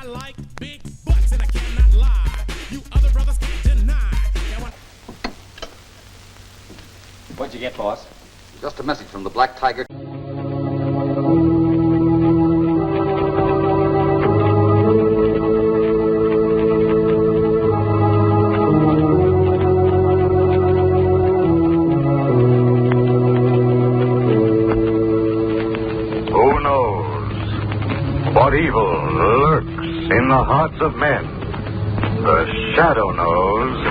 like big butts and I cannot lie. You other brothers can't deny. What'd you get, boss? Just a message from the Black Tiger. Who knows what evil lurks in the hearts of men? The Shadow knows.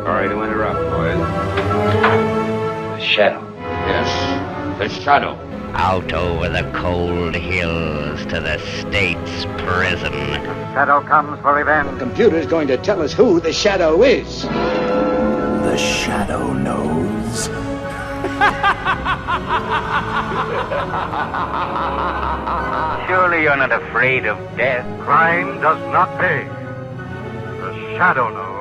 Sorry to interrupt, boys. The Shadow. Yes, the Shadow. Out over the cold hills to the state's prison. Shadow comes for revenge. The computer's going to tell us who the Shadow is. The Shadow knows. Surely you're not afraid of death. Crime does not pay. The Shadow knows.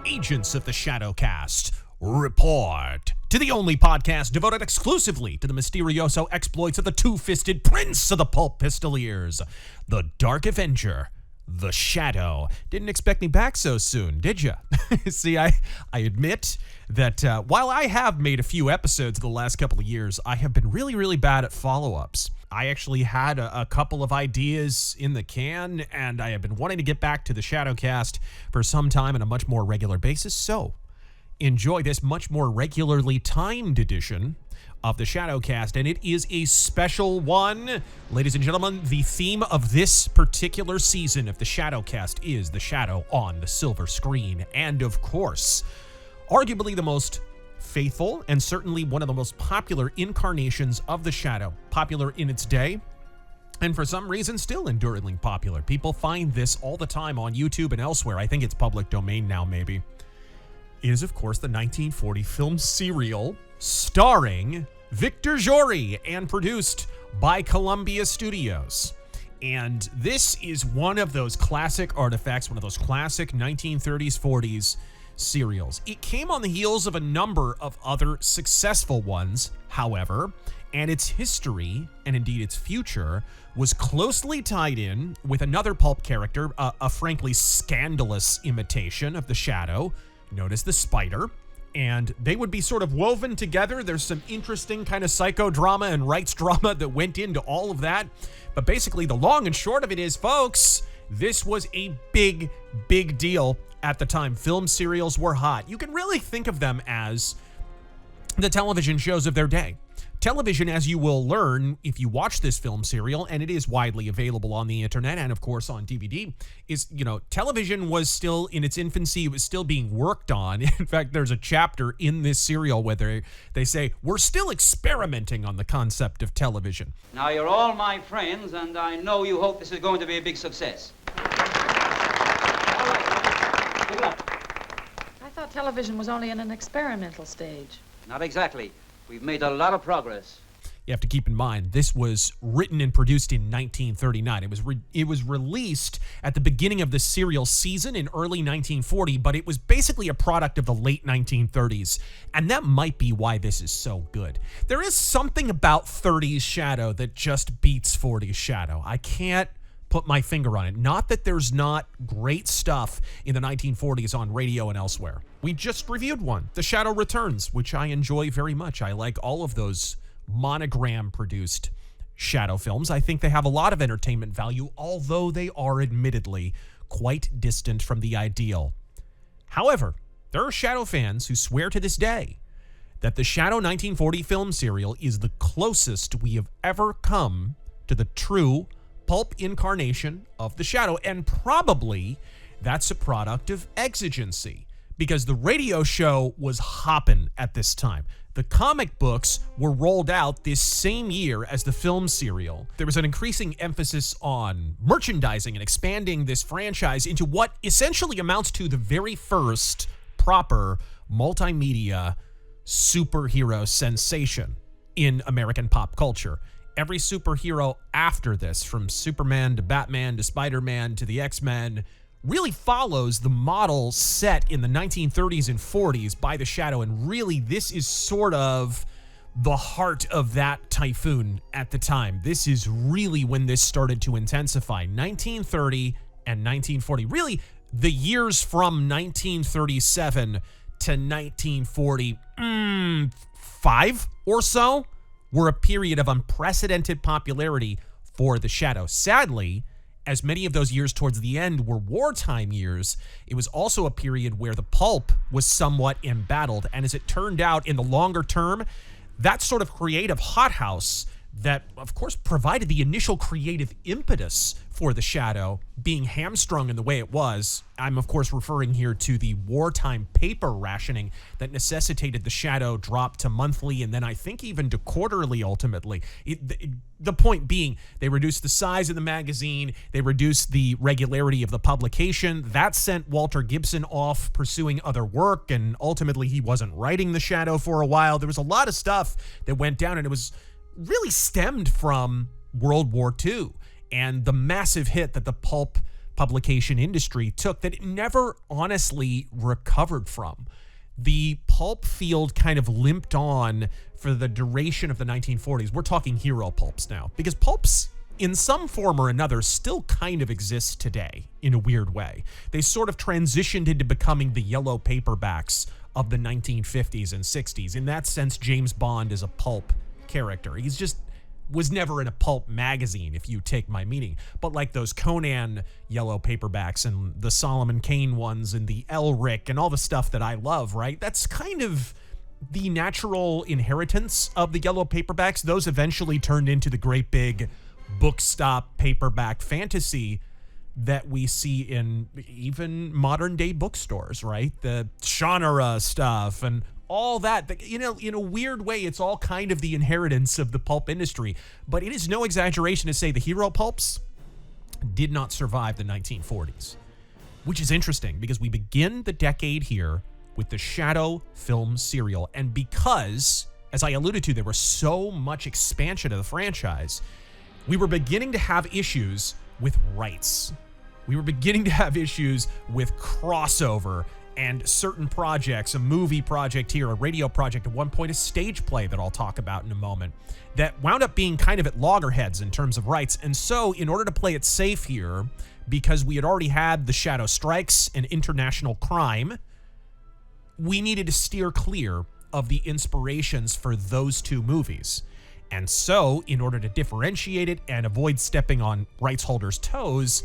Agents of the Shadowcast report to the only podcast devoted exclusively to the mysterioso exploits of the two-fisted prince of the pulp pistoliers, the Dark Avenger, the Shadow. Didn't expect me back so soon, did ya? See, I admit that while I have made a few episodes the last couple of years, I have been really, really bad at follow-ups. I actually had a couple of ideas in the can, and I have been wanting to get back to the Shadowcast for some time on a much more regular basis, so enjoy this much more regularly timed edition of the Shadowcast, and it is a special one. Ladies and gentlemen, the theme of this particular season of the Shadowcast is the shadow on the silver screen, and of course, arguably the most faithful and certainly one of the most popular incarnations of the Shadow, popular in its day, and for some reason still enduringly popular. People find this all the time on YouTube and elsewhere. I think it's public domain now, maybe. It is, of course, the 1940 film serial starring Victor Jory and produced by Columbia Studios. And this is one of those classic artifacts, one of those classic 1930s, 40s serials. It came on the heels of a number of other successful ones, however, and its history, and indeed its future, was closely tied in with another pulp character, a frankly scandalous imitation of the Shadow, known as the Spider, and they would be sort of woven together. There's some interesting kind of psychodrama and rights drama that went into all of that, but basically the long and short of it is, folks, this was a big, big deal at the time. Film serials were hot. You can really think of them as the television shows of their day. Television, as you will learn if you watch this film serial, and it is widely available on the internet and of course on DVD, is, television was still in its infancy. It was still being worked on. In fact, there's a chapter in this serial where they say, we're still experimenting on the concept of television. Now, you're all my friends, and I know you hope this is going to be a big success. All right. Good luck. I thought television was only in an experimental stage. Not exactly. We've made a lot of progress. You have to keep in mind, this was written and produced in 1939. It was released at the beginning of the serial season in early 1940, but it was basically a product of the late 1930s, and that might be why this is so good. There is something about 30s Shadow that just beats 40s Shadow. I can't put my finger on it. Not that there's not great stuff in the 1940s on radio and elsewhere. We just reviewed one, The Shadow Returns, which I enjoy very much. I like all of those Monogram-produced Shadow films. I think they have a lot of entertainment value, although they are admittedly quite distant from the ideal. However, there are Shadow fans who swear to this day that the Shadow 1940 film serial is the closest we have ever come to the true pulp incarnation of the Shadow, and probably that's a product of exigency, because the radio show was hopping at this time. The comic books were rolled out this same year as the film serial. There was an increasing emphasis on merchandising and expanding this franchise into what essentially amounts to the very first proper multimedia superhero sensation in American pop culture. Every superhero after this, from Superman to Batman to Spider-Man to the X-Men, really follows the model set in the 1930s and 40s by the Shadow, and really this is sort of the heart of that typhoon at the time. This is really when this started to intensify. 1930 and 1940. Really, the years from 1937 to 1945 or so were a period of unprecedented popularity for the Shadow. Sadly, as many of those years towards the end were wartime years, it was also a period where the pulp was somewhat embattled. And as it turned out, in the longer term, that sort of creative hothouse that, of course, provided the initial creative impetus for the Shadow being hamstrung in the way it was. I'm, of course, referring here to the wartime paper rationing that necessitated the Shadow drop to monthly and then I think even to quarterly ultimately. The point being, they reduced the size of the magazine, they reduced the regularity of the publication. That sent Walter Gibson off pursuing other work, and ultimately he wasn't writing the Shadow for a while. There was a lot of stuff that went down, and it was really stemmed from World War II and the massive hit that the pulp publication industry took that it never honestly recovered from. The pulp field kind of limped on for the duration of the 1940s. We're talking hero pulps now, because pulps in some form or another still kind of exist today in a weird way. They sort of transitioned into becoming the yellow paperbacks of the 1950s and 60s. In that sense, James Bond is a pulp character. He's just was never in a pulp magazine, if you take my meaning. But like those Conan yellow paperbacks and the Solomon Kane ones and the Elric and all the stuff that I love, right? That's kind of the natural inheritance of the yellow paperbacks. Those eventually turned into the great big bookstop paperback fantasy that we see in even modern day bookstores, right? The genre stuff and all that, you know, in a weird way, it's all kind of the inheritance of the pulp industry. But it is no exaggeration to say the hero pulps did not survive the 1940s, which is interesting because we begin the decade here with the Shadow film serial. And because, as I alluded to, there was so much expansion of the franchise, we were beginning to have issues with rights. We were beginning to have issues with crossover and certain projects, a movie project here, a radio project, at one point a stage play that I'll talk about in a moment, that wound up being kind of at loggerheads in terms of rights. And so in order to play it safe here, because we had already had the Shadow Strikes and International Crime, we needed to steer clear of the inspirations for those two movies. And so in order to differentiate it and avoid stepping on rights holders' toes,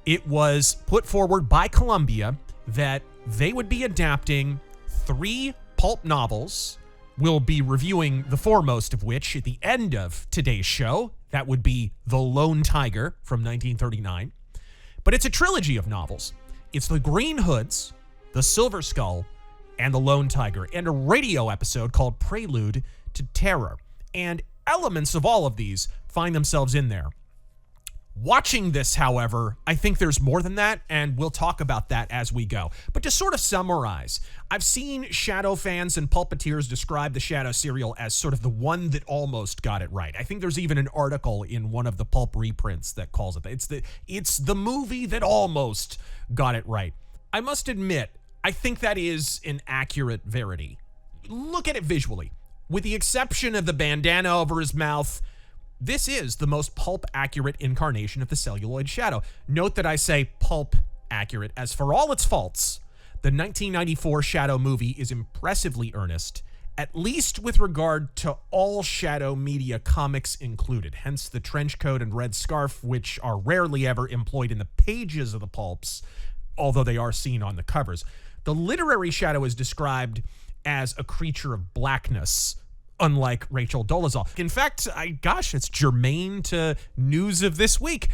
it was put forward by Columbia that they would be adapting 3 pulp novels. We'll be reviewing the foremost of which at the end of today's show. That would be The Lone Tiger from 1939. But it's a trilogy of novels. It's The Green Hoods, The Silver Skull, and The Lone Tiger, and a radio episode called Prelude to Terror. And elements of all of these find themselves in there. Watching this, however, I think there's more than that, and we'll talk about that as we go. But to sort of summarize, I've seen Shadow fans and pulpiteers describe the Shadow serial as sort of the one that almost got it right. I think there's even an article in one of the pulp reprints that calls it that. It's the movie that almost got it right. I must admit, I think that is an accurate verity. Look at it visually. With the exception of the bandana over his mouth, this is the most pulp-accurate incarnation of the celluloid Shadow. Note that I say pulp-accurate, as for all its faults, the 1994 Shadow movie is impressively earnest, at least with regard to all Shadow media, comics included, hence the trench coat and red scarf, which are rarely ever employed in the pages of the pulps, although they are seen on the covers. The literary Shadow is described as a creature of blackness, unlike Rachel Dolezal. In fact, it's germane to news of this week.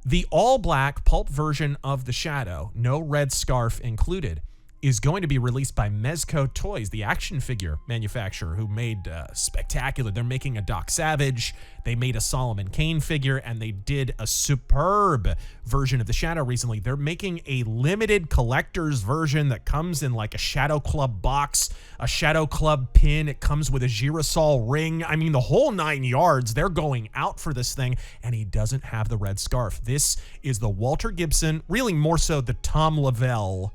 The all-black pulp version of the Shadow, no red scarf included, is going to be released by Mezco Toys, the action figure manufacturer who made spectacular. They're making a Doc Savage, they made a Solomon Kane figure, and they did a superb version of the Shadow recently. They're making a limited collector's version that comes in like a Shadow Club box, a Shadow Club pin. It comes with a girasol ring. I mean, the whole 9 yards. They're going out for this thing, and he doesn't have the red scarf. This is the Walter Gibson, really more so the Tom Lavelle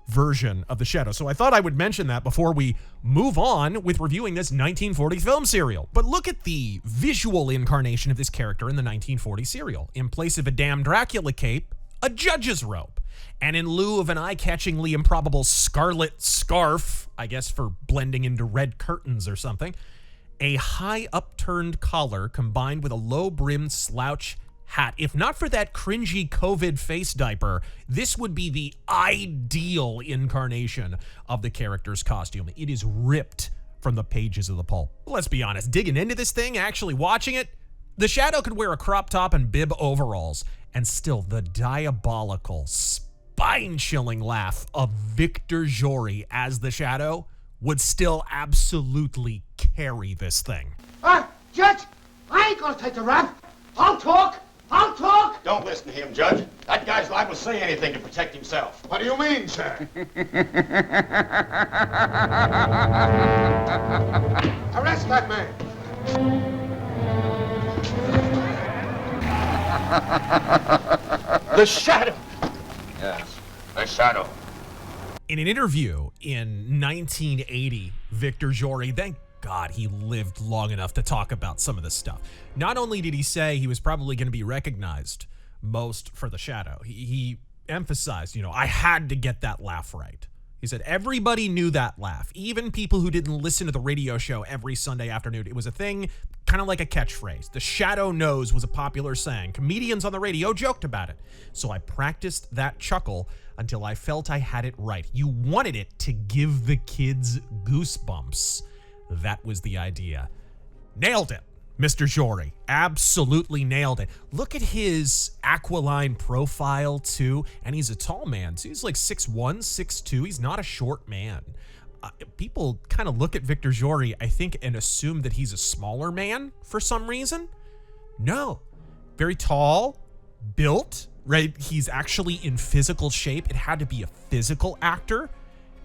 version of the Shadow. So I thought I would mention that before we move on with reviewing this 1940 film serial. But look at the visual incarnation of this character in the 1940 serial. In place of a damn Dracula cape, a judge's robe. And in lieu of an eye-catchingly improbable scarlet scarf, I guess for blending into red curtains or something, a high upturned collar combined with a low-brimmed slouch hat. If not for that cringy COVID face diaper, this would be the ideal incarnation of the character's costume. It is ripped from the pages of the pulp. Let's be honest, digging into this thing, actually watching it, the Shadow could wear a crop top and bib overalls, and still the diabolical, spine-chilling laugh of Victor Jory as the Shadow would still absolutely carry this thing. Judge, I ain't gonna take the rap. I'll talk. Don't listen to him, Judge. That guy's liable to say anything to protect himself. What do you mean, sir? Arrest that man. The Shadow! Yes, the Shadow. In an interview in 1980, Victor Jory, thank God he lived long enough to talk about some of this stuff. Not only did he say he was probably going to be recognized most for the Shadow, he emphasized, I had to get that laugh right. He said everybody knew that laugh, even people who didn't listen to the radio show every Sunday afternoon. It was a thing, kind of like a catchphrase. The Shadow knows was a popular saying. Comedians on the radio joked about it. So I practiced that chuckle until I felt I had it right. You wanted it to give the kids goosebumps. That was the idea. Nailed it, Mr. Jory. Absolutely nailed it. Look at his aquiline profile, too. And he's a tall man. So he's like 6'1", 6'2". He's not a short man. People kind of look at Victor Jory, I think, and assume that he's a smaller man for some reason. No. Very tall, built, right? He's actually in physical shape. It had to be a physical actor.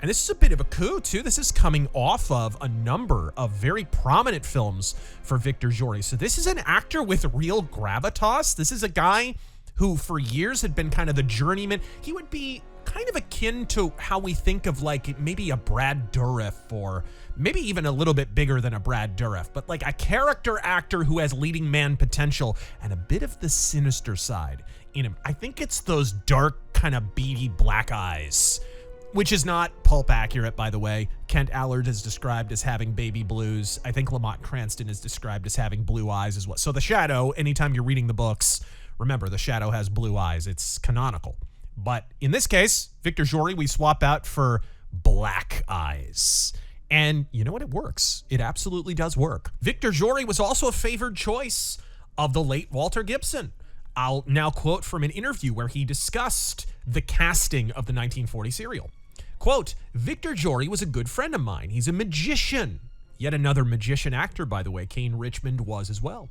And this is a bit of a coup, too. This is coming off of a number of very prominent films for Victor Jory. So this is an actor with real gravitas. This is a guy who for years had been kind of the journeyman. He would be kind of akin to how we think of like maybe a Brad Dourif, or maybe even a little bit bigger than a Brad Dourif, but like a character actor who has leading man potential and a bit of the sinister side in him. I think it's those dark kind of beady black eyes, which is not pulp accurate, by the way. Kent Allard is described as having baby blues. I think Lamont Cranston is described as having blue eyes as well. So the Shadow, anytime you're reading the books, remember the Shadow has blue eyes. It's canonical. But in this case, Victor Jory, we swap out for black eyes. And you know what? It works. It absolutely does work. Victor Jory was also a favored choice of the late Walter Gibson. I'll now quote from an interview where he discussed the casting of the 1940 serial. Quote, Victor Jory was a good friend of mine. He's a magician. Yet another magician actor, by the way. Kane Richmond was as well.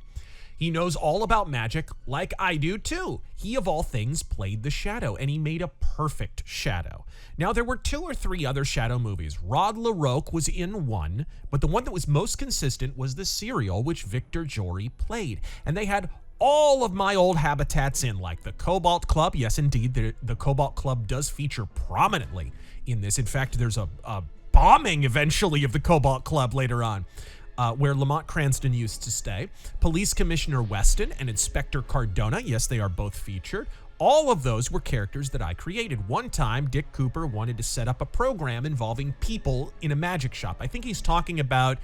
He knows all about magic like I do too. He, of all things, played the Shadow, and he made a perfect Shadow. Now, there were 2 or 3 other Shadow movies. Rod LaRocque was in one, but the one that was most consistent was the serial, which Victor Jory played. And they had all of my old habitats in, like the Cobalt Club. Yes, indeed, the Cobalt Club does feature prominently in this. In fact, there's a bombing eventually of the Cobalt Club later on, where Lamont Cranston used to stay. Police Commissioner Weston and Inspector Cardona, yes, they are both featured. All of those were characters that I created. One time, Dick Cooper wanted to set up a program involving people in a magic shop. I think he's talking about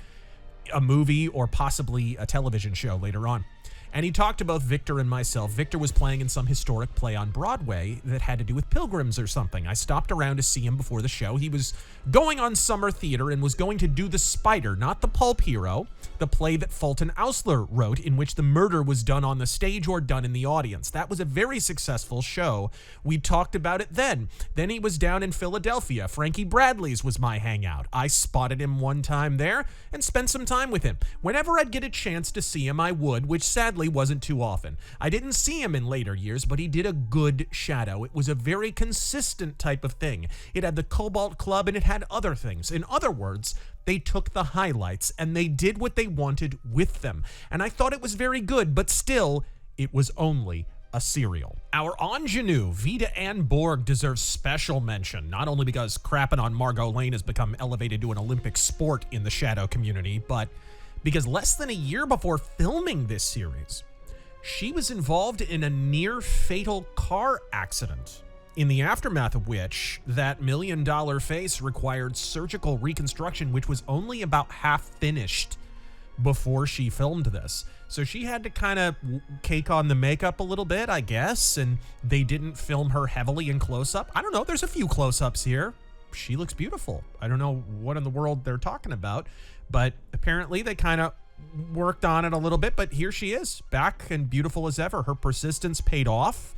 a movie or possibly a television show later on. And he talked to both Victor and myself. Victor was playing in some historic play on Broadway that had to do with pilgrims or something. I stopped around to see him before the show. He was going on summer theater and was going to do The Spider, not The Pulp Hero, the play that Fulton Ausler wrote, in which the murder was done on the stage or done in the audience. That was a very successful show. We talked about it then. Then he was down in Philadelphia. Frankie Bradley's was my hangout. I spotted him one time there and spent some time with him. Whenever I'd get a chance to see him, I would, which sadly wasn't too often. I didn't see him in later years, but he did a good Shadow. It was a very consistent type of thing. It had the Cobalt Club and it had other things. In other words, they took the highlights and they did what they wanted with them. And I thought it was very good, but still, it was only a a serial. Our ingenue, Vida Ann Borg, deserves special mention, not only because crapping on Margot Lane has become elevated to an Olympic sport in the Shadow community, but because less than a year before filming this series, she was involved in a near-fatal car accident, in the aftermath of which that $1 million face required surgical reconstruction, which was only about half finished before she filmed this. So she had to kind of cake on the makeup a little bit, I guess, and they didn't film her heavily in close-up. I don't know, there's a few close-ups here. She looks beautiful. I don't know what in the world they're talking about, but apparently they kind of worked on it a little bit, but here she is, back and beautiful as ever. Her persistence paid off,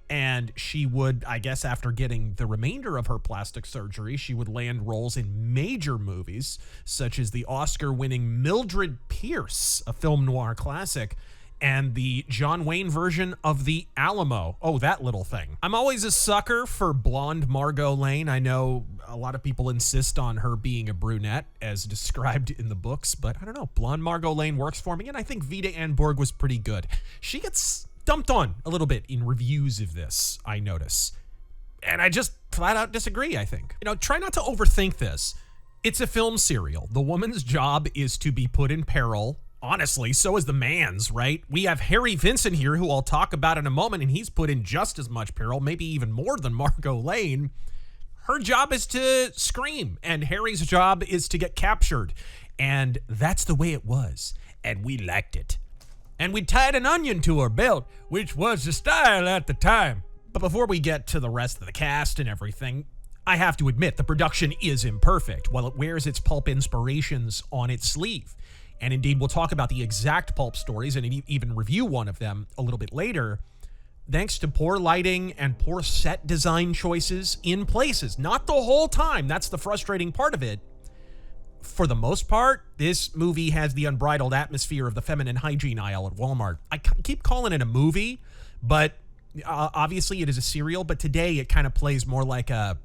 and she would, I guess after getting the remainder of her plastic surgery, she would land roles in major movies, such as the Oscar-winning Mildred Pierce, a film noir classic, and the John Wayne version of The Alamo. Oh, that little thing. I'm always a sucker for blonde Margot Lane. I know a lot of people insist on her being a brunette, as described in the books, but I don't know. Blonde Margot Lane works for me, and I think Vida Ann Borg was pretty good. She gets dumped on a little bit in reviews of this, I notice. And I just flat out disagree, I think. You know, try not to overthink this. It's a film serial. The woman's job is to be put in peril. Honestly, so is the man's, right? We have Harry Vincent here, who I'll talk about in a moment, and he's put in just as much peril, maybe even more than Margot Lane. Her job is to scream, and Harry's job is to get captured. And that's the way it was. And we liked it. And we tied an onion to her belt, which was the style at the time. But before we get to the rest of the cast and everything, I have to admit the production is imperfect, while it wears its pulp inspirations on its sleeve. And indeed, we'll talk about the exact pulp stories and even review one of them a little bit later. Thanks to poor lighting and poor set design choices in places, not the whole time, that's the frustrating part of it. For the most part, this movie has the unbridled atmosphere of the feminine hygiene aisle at Walmart. I keep calling it a movie, but obviously it is a serial, but today it kind of plays more like a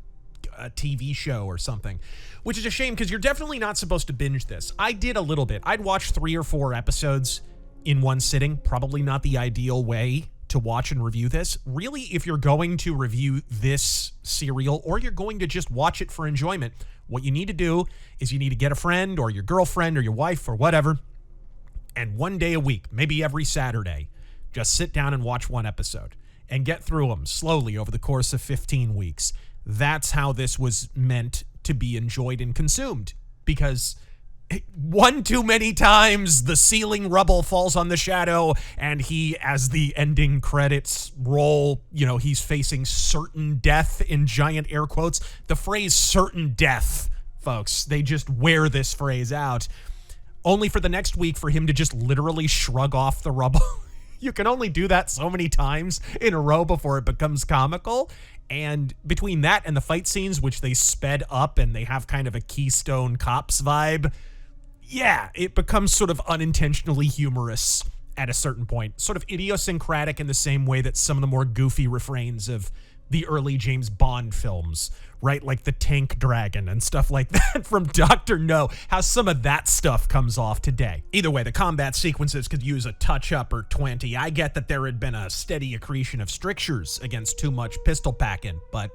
TV show or something, which is a shame because you're definitely not supposed to binge this. I did a little bit. I'd watch 3 or 4 episodes in one sitting, probably not the ideal way to watch and review this. Really, if you're going to review this serial or you're going to just watch it for enjoyment, what you need to do is you need to get a friend or your girlfriend or your wife or whatever, and one day a week, maybe every Saturday, just sit down and watch one episode and get through them slowly over the course of 15 weeks. That's how this was meant to be enjoyed and consumed, because one too many times the ceiling rubble falls on the Shadow, and he, as the ending credits roll, you know, he's facing certain death in giant air quotes. The phrase certain death, folks, they just wear this phrase out, only for the next week for him to just literally shrug off the rubble. You can only do that so many times in a row before it becomes comical. And between that and the fight scenes, which they sped up and they have kind of a Keystone Cops vibe, yeah, it becomes sort of unintentionally humorous at a certain point. Sort of idiosyncratic in the same way that some of the more goofy refrains of the early James Bond films, right? Like the tank dragon and stuff like that from Dr. No, how some of that stuff comes off today. Either way, the combat sequences could use a touch-up or 20. I get that there had been a steady accretion of strictures against too much pistol packing, but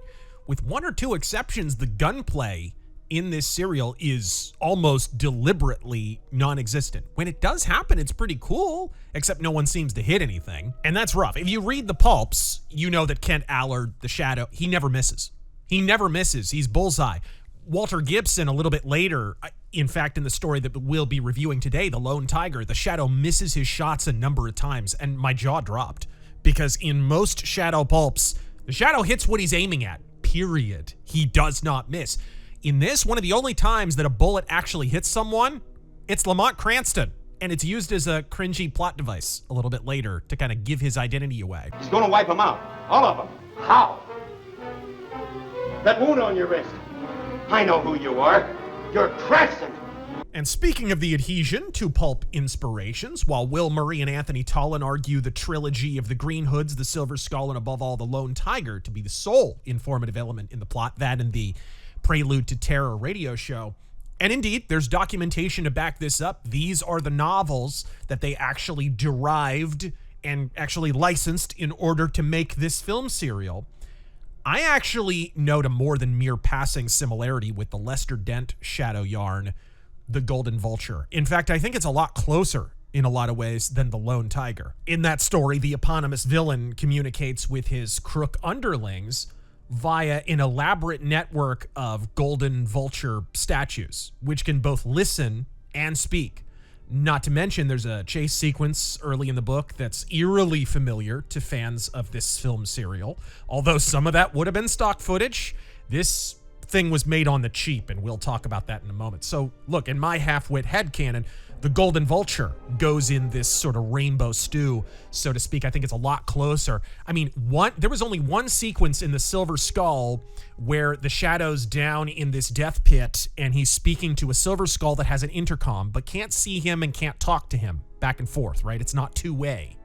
with 1 or 2 exceptions, the gunplay in this serial is almost deliberately non-existent. When it does happen, it's pretty cool, except no one seems to hit anything. And that's rough. If you read the pulps, you know that Kent Allard, the Shadow, he never misses. He never misses. He's bullseye. Walter Gibson, a little bit later, in fact, in the story that we'll be reviewing today, The Lone Tiger, the Shadow misses his shots a number of times, and my jaw dropped. Because in most Shadow pulps, the Shadow hits what he's aiming at, period. He does not miss. In this, one of the only times that a bullet actually hits someone, it's Lamont Cranston. And it's used as a cringy plot device a little bit later to kind of give his identity away. He's gonna wipe them out. All of them. How? That wound on your wrist. I know who you are. You're Cranston. And speaking of the adhesion to pulp inspirations, while Will Murray and Anthony Tollin argue the trilogy of the Green Hoods, the Silver Skull, and above all the Lone Tiger to be the sole informative element in the plot, that and the Prelude to Terror radio show. And indeed, there's documentation to back this up. These are the novels that they actually derived and actually licensed in order to make this film serial, I actually note a more than mere passing similarity with the Lester Dent shadow yarn, The Golden Vulture. In fact, I think it's a lot closer in a lot of ways than The Lone Tiger. In that story, the eponymous villain communicates with his crook underlings via an elaborate network of golden vulture statues, which can both listen and speak. Not to mention, there's a chase sequence early in the book that's eerily familiar to fans of this film serial. Although some of that would have been stock footage, this thing was made on the cheap, and we'll talk about that in a moment. So, look, in my half-wit headcanon, the Golden Vulture goes in this sort of rainbow stew, so to speak. I think it's a lot closer. I mean, there was only one sequence in the Silver Skull where the Shadow's down in this death pit, and he's speaking to a Silver Skull that has an intercom, but can't see him and can't talk to him back and forth, right? It's not two-way.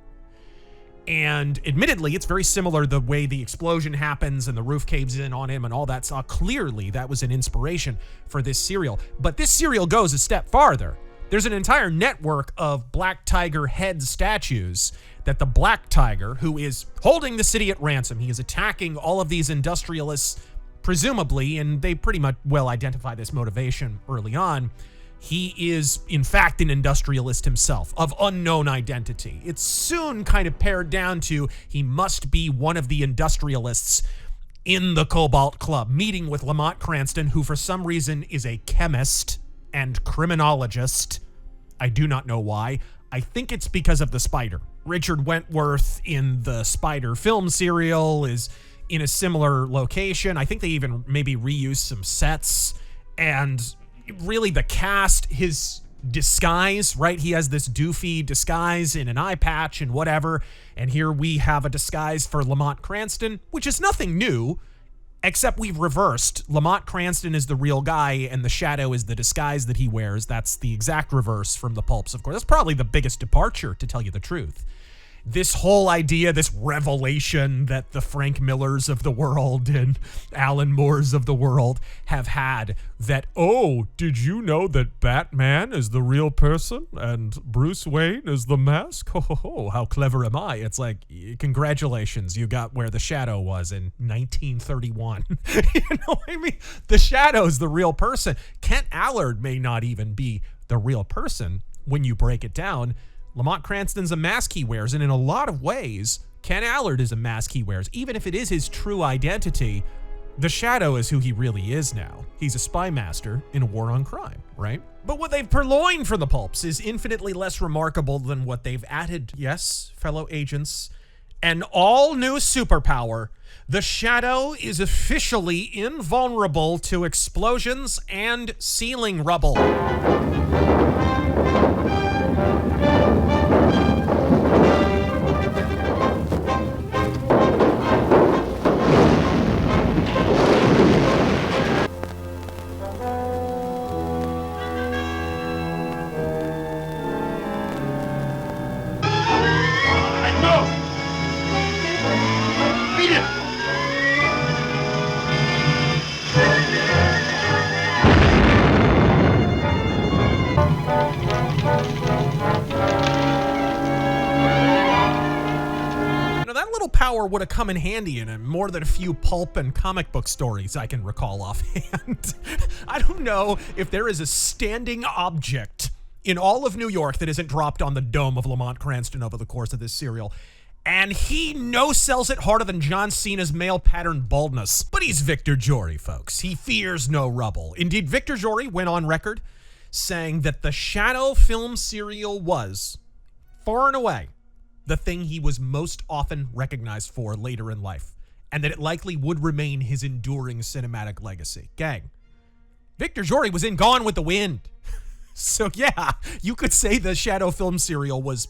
And admittedly, it's very similar the way the explosion happens and the roof caves in on him and all that. So clearly, that was an inspiration for this serial. But this serial goes a step farther. There's an entire network of Black Tiger head statues that the Black Tiger, who is holding the city at ransom, he is attacking all of these industrialists, presumably, and they pretty much well identify this motivation early on. He is, in fact, an industrialist himself, of unknown identity. It's soon kind of pared down to he must be one of the industrialists in the Cobalt Club, meeting with Lamont Cranston, who for some reason is a chemist and criminologist. I do not know why. I think it's because of the spider. Richard Wentworth in the Spider film serial is in a similar location. I think they even maybe reused some sets. And really the cast, his disguise, right? He has this doofy disguise in an eye patch and whatever. And here we have a disguise for Lamont Cranston, which is nothing new. Except we've reversed. Lamont Cranston is the real guy, and the Shadow is the disguise that he wears. That's the exact reverse from the pulps, of course. That's probably the biggest departure, to tell you the truth. This whole idea, this revelation that the Frank Millers of the world and Alan Moores of the world have had, that, oh, did you know that Batman is the real person and Bruce Wayne is the mask? Ho, how clever am I? It's like, congratulations, you got where the Shadow was in 1931. You know what I mean? The Shadow's the real person. Kent Allard may not even be the real person when you break it down. Lamont Cranston's a mask he wears, and in a lot of ways, Ken Allard is a mask he wears. Even if it is his true identity, the Shadow is who he really is now. He's a spy master in a war on crime, right? But what they've purloined from the pulps is infinitely less remarkable than what they've added. Yes, fellow agents, an all-new superpower. The Shadow is officially invulnerable to explosions and ceiling rubble. Power would have come in handy in more than a few pulp and comic book stories I can recall offhand. I don't know if there is a standing object in all of New York that isn't dropped on the dome of Lamont Cranston over the course of this serial. And he no-sells it harder than John Cena's male pattern baldness. But he's Victor Jory, folks. He fears no rubble. Indeed, Victor Jory went on record saying that the Shadow film serial was, far and away, the thing he was most often recognized for later in life, and that it likely would remain his enduring cinematic legacy. Gang, Victor Jory was in Gone with the Wind. So yeah, you could say the Shadow film serial was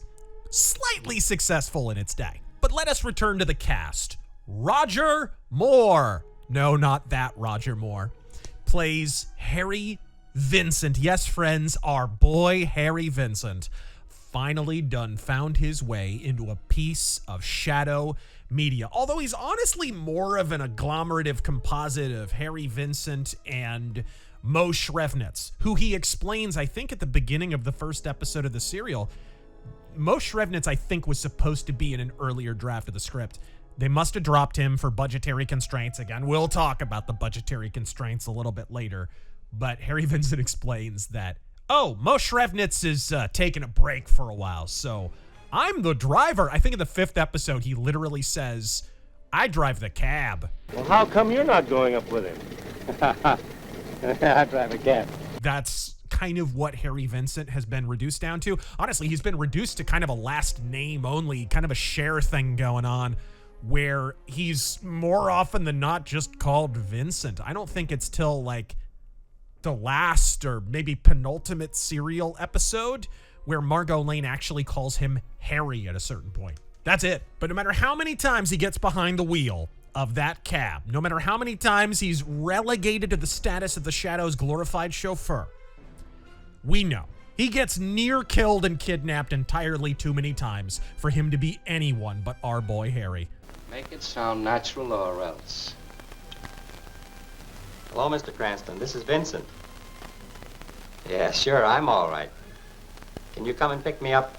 slightly successful in its day. But let us return to the cast. Roger Moore, no, not that Roger Moore, plays Harry Vincent. Yes, friends, our boy Harry Vincent finally done found his way into a piece of Shadow media. Although he's honestly more of an agglomerative composite of Harry Vincent and Mo Shrevnitz, who he explains, I think at the beginning of the first episode of the serial, Mo Shrevnitz, I think, was supposed to be in an earlier draft of the script. They must have dropped him for budgetary constraints. Again, we'll talk about the budgetary constraints a little bit later. But Harry Vincent explains that, Mo Shrevnitz is taking a break for a while, so I'm the driver. I think in the 5th episode, he literally says, I drive the cab. Well, how come you're not going up with him? I drive a cab. That's kind of what Harry Vincent has been reduced down to. Honestly, he's been reduced to kind of a last name only, kind of a share thing going on, where he's more often than not just called Vincent. I don't think it's till like the last or maybe penultimate serial episode where Margot Lane actually calls him Harry at a certain point. That's it. But no matter how many times he gets behind the wheel of that cab, no matter how many times he's relegated to the status of the Shadow's glorified chauffeur, we know he gets near killed and kidnapped entirely too many times for him to be anyone but our boy Harry. Make it sound natural or else. Hello, Mr. Cranston. This is Vincent. Yeah, sure, I'm all right. Can you come and pick me up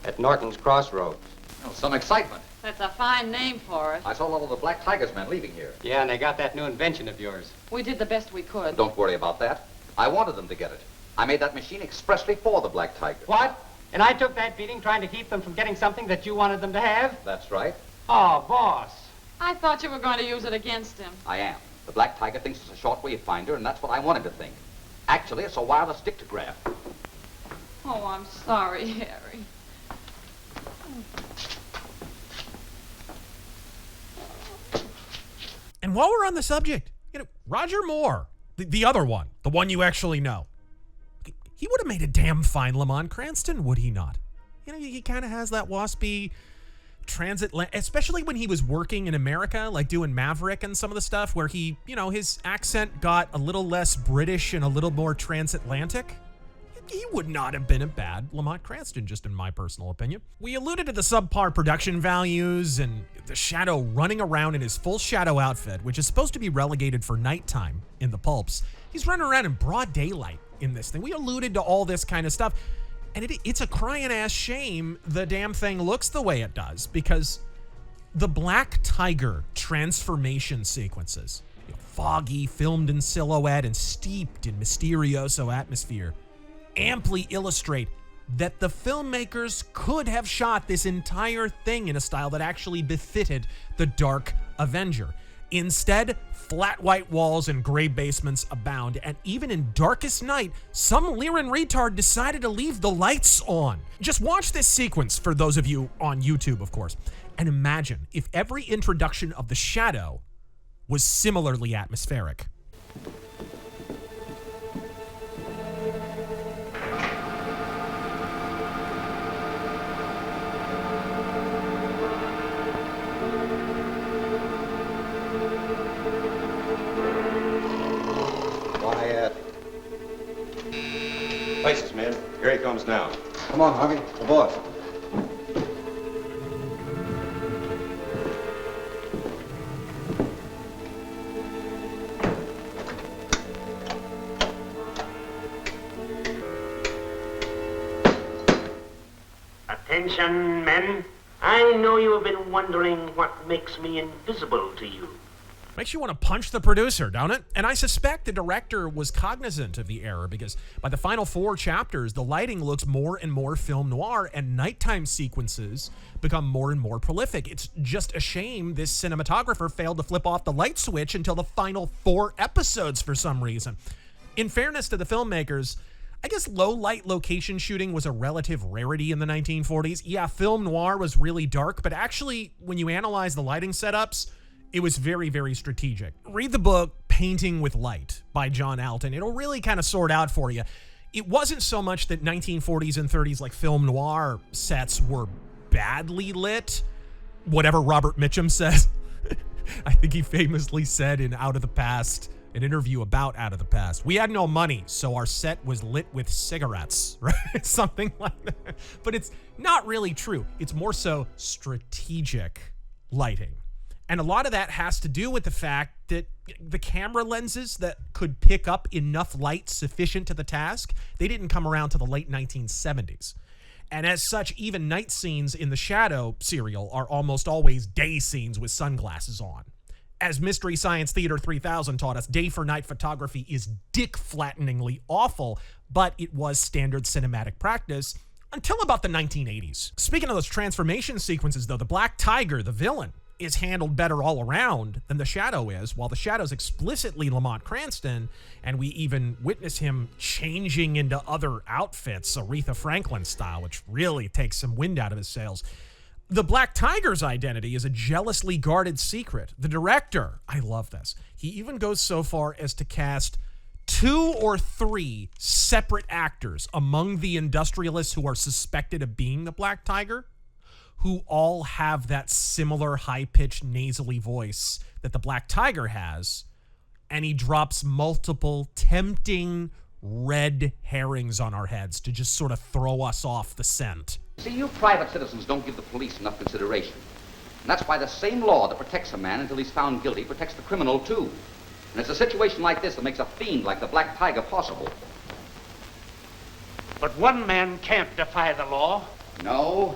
at Norton's Crossroads? Oh, some excitement. That's a fine name for it. I saw all of the Black Tiger's men leaving here. Yeah, and they got that new invention of yours. We did the best we could. Don't worry about that. I wanted them to get it. I made that machine expressly for the Black Tiger. What? And I took that beating trying to keep them from getting something that you wanted them to have? That's right. Oh, boss. I thought you were going to use it against him. I am. The Black Tiger thinks it's a shortwave finder, and that's what I want him to think. Actually, it's a wireless dictograph. Oh, I'm sorry, Harry. And while we're on the subject, Roger Moore, the other one, the one you actually know, he would have made a damn fine Lamont Cranston, would he not? He kind of has that waspy transit, especially when he was working in America, like doing Maverick and some of the stuff where he, his accent got a little less British and a little more transatlantic. He would not have been a bad Lamont Cranston, just in my personal opinion. We alluded to the subpar production values and the Shadow running around in his full Shadow outfit, which is supposed to be relegated for nighttime in the pulps. He's running around in broad daylight in this thing. We alluded to all this kind of stuff. And it's a crying ass shame the damn thing looks the way it does, because the Black Tiger transformation sequences, foggy, filmed in silhouette, and steeped in mysterioso atmosphere, amply illustrate that the filmmakers could have shot this entire thing in a style that actually befitted the Dark Avenger. Instead, flat white walls and gray basements abound, and even in darkest night, some leering retard decided to leave the lights on. Just watch this sequence, for those of you on YouTube, of course, and imagine if every introduction of the Shadow was similarly atmospheric. Places, man. Here he comes now. Come on, Harvey. Aboard. Attention, men. I know you have been wondering what makes me invisible to you. Makes you want to punch the producer, don't it? And I suspect the director was cognizant of the error, because by the final 4 chapters, the lighting looks more and more film noir, and nighttime sequences become more and more prolific. It's just a shame this cinematographer failed to flip off the light switch until the final 4 episodes for some reason. In fairness to the filmmakers, I guess low light location shooting was a relative rarity in the 1940s. Yeah, film noir was really dark, but actually, when you analyze the lighting setups, it was very, very strategic. Read the book Painting with Light by John Alton. It'll really kind of sort out for you. It wasn't so much that 1940s and 30s like film noir sets were badly lit, whatever Robert Mitchum says. I think he famously said in Out of the Past, an interview about Out of the Past, we had no money, so our set was lit with cigarettes, right? Something like that. But it's not really true. It's more so strategic lighting. And a lot of that has to do with the fact that, the camera lenses that could pick up enough light sufficient to the task, they didn't come around to the late 1970s. And as such, even night scenes in the Shadow serial are almost always day scenes with sunglasses on. As Mystery Science Theater 3000 taught us, day for night photography is dick-flatteningly awful, but it was standard cinematic practice until about the 1980s. Speaking of those transformation sequences, though, the Black Tiger, the villain, is handled better all around than the Shadow is, while the Shadow's explicitly Lamont Cranston, and we even witness him changing into other outfits, Aretha Franklin style, which really takes some wind out of his sails. The Black Tiger's identity is a jealously guarded secret. The director, I love this, he even goes so far as to cast 2 or 3 separate actors among the industrialists who are suspected of being the Black Tiger, who all have that similar high-pitched nasally voice that the Black Tiger has, and he drops multiple tempting red herrings on our heads to just sort of throw us off the scent. See, you private citizens don't give the police enough consideration. And that's why the same law that protects a man until he's found guilty protects the criminal, too. And it's a situation like this that makes a fiend like the Black Tiger possible. But one man can't defy the law. No?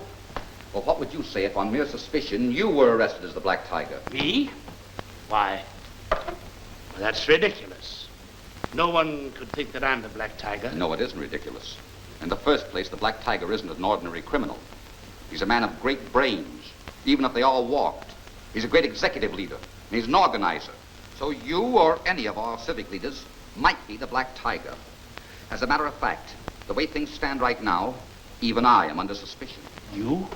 Well, what would you say if on mere suspicion you were arrested as the Black Tiger? Me? Why, that's ridiculous. No one could think that I'm the Black Tiger. No, it isn't ridiculous. In the first place, the Black Tiger isn't an ordinary criminal. He's a man of great brains, even if they all walked. He's a great executive leader, and he's an organizer. So you or any of our civic leaders might be the Black Tiger. As a matter of fact, the way things stand right now, even I am under suspicion. You?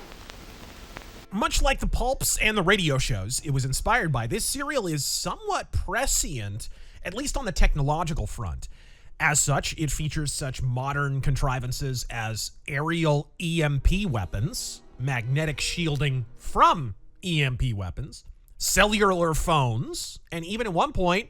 Much like the pulps and the radio shows it was inspired by, this serial is somewhat prescient, at least on the technological front. As such, it features such modern contrivances as aerial EMP weapons, magnetic shielding from EMP weapons, cellular phones, and even at one point,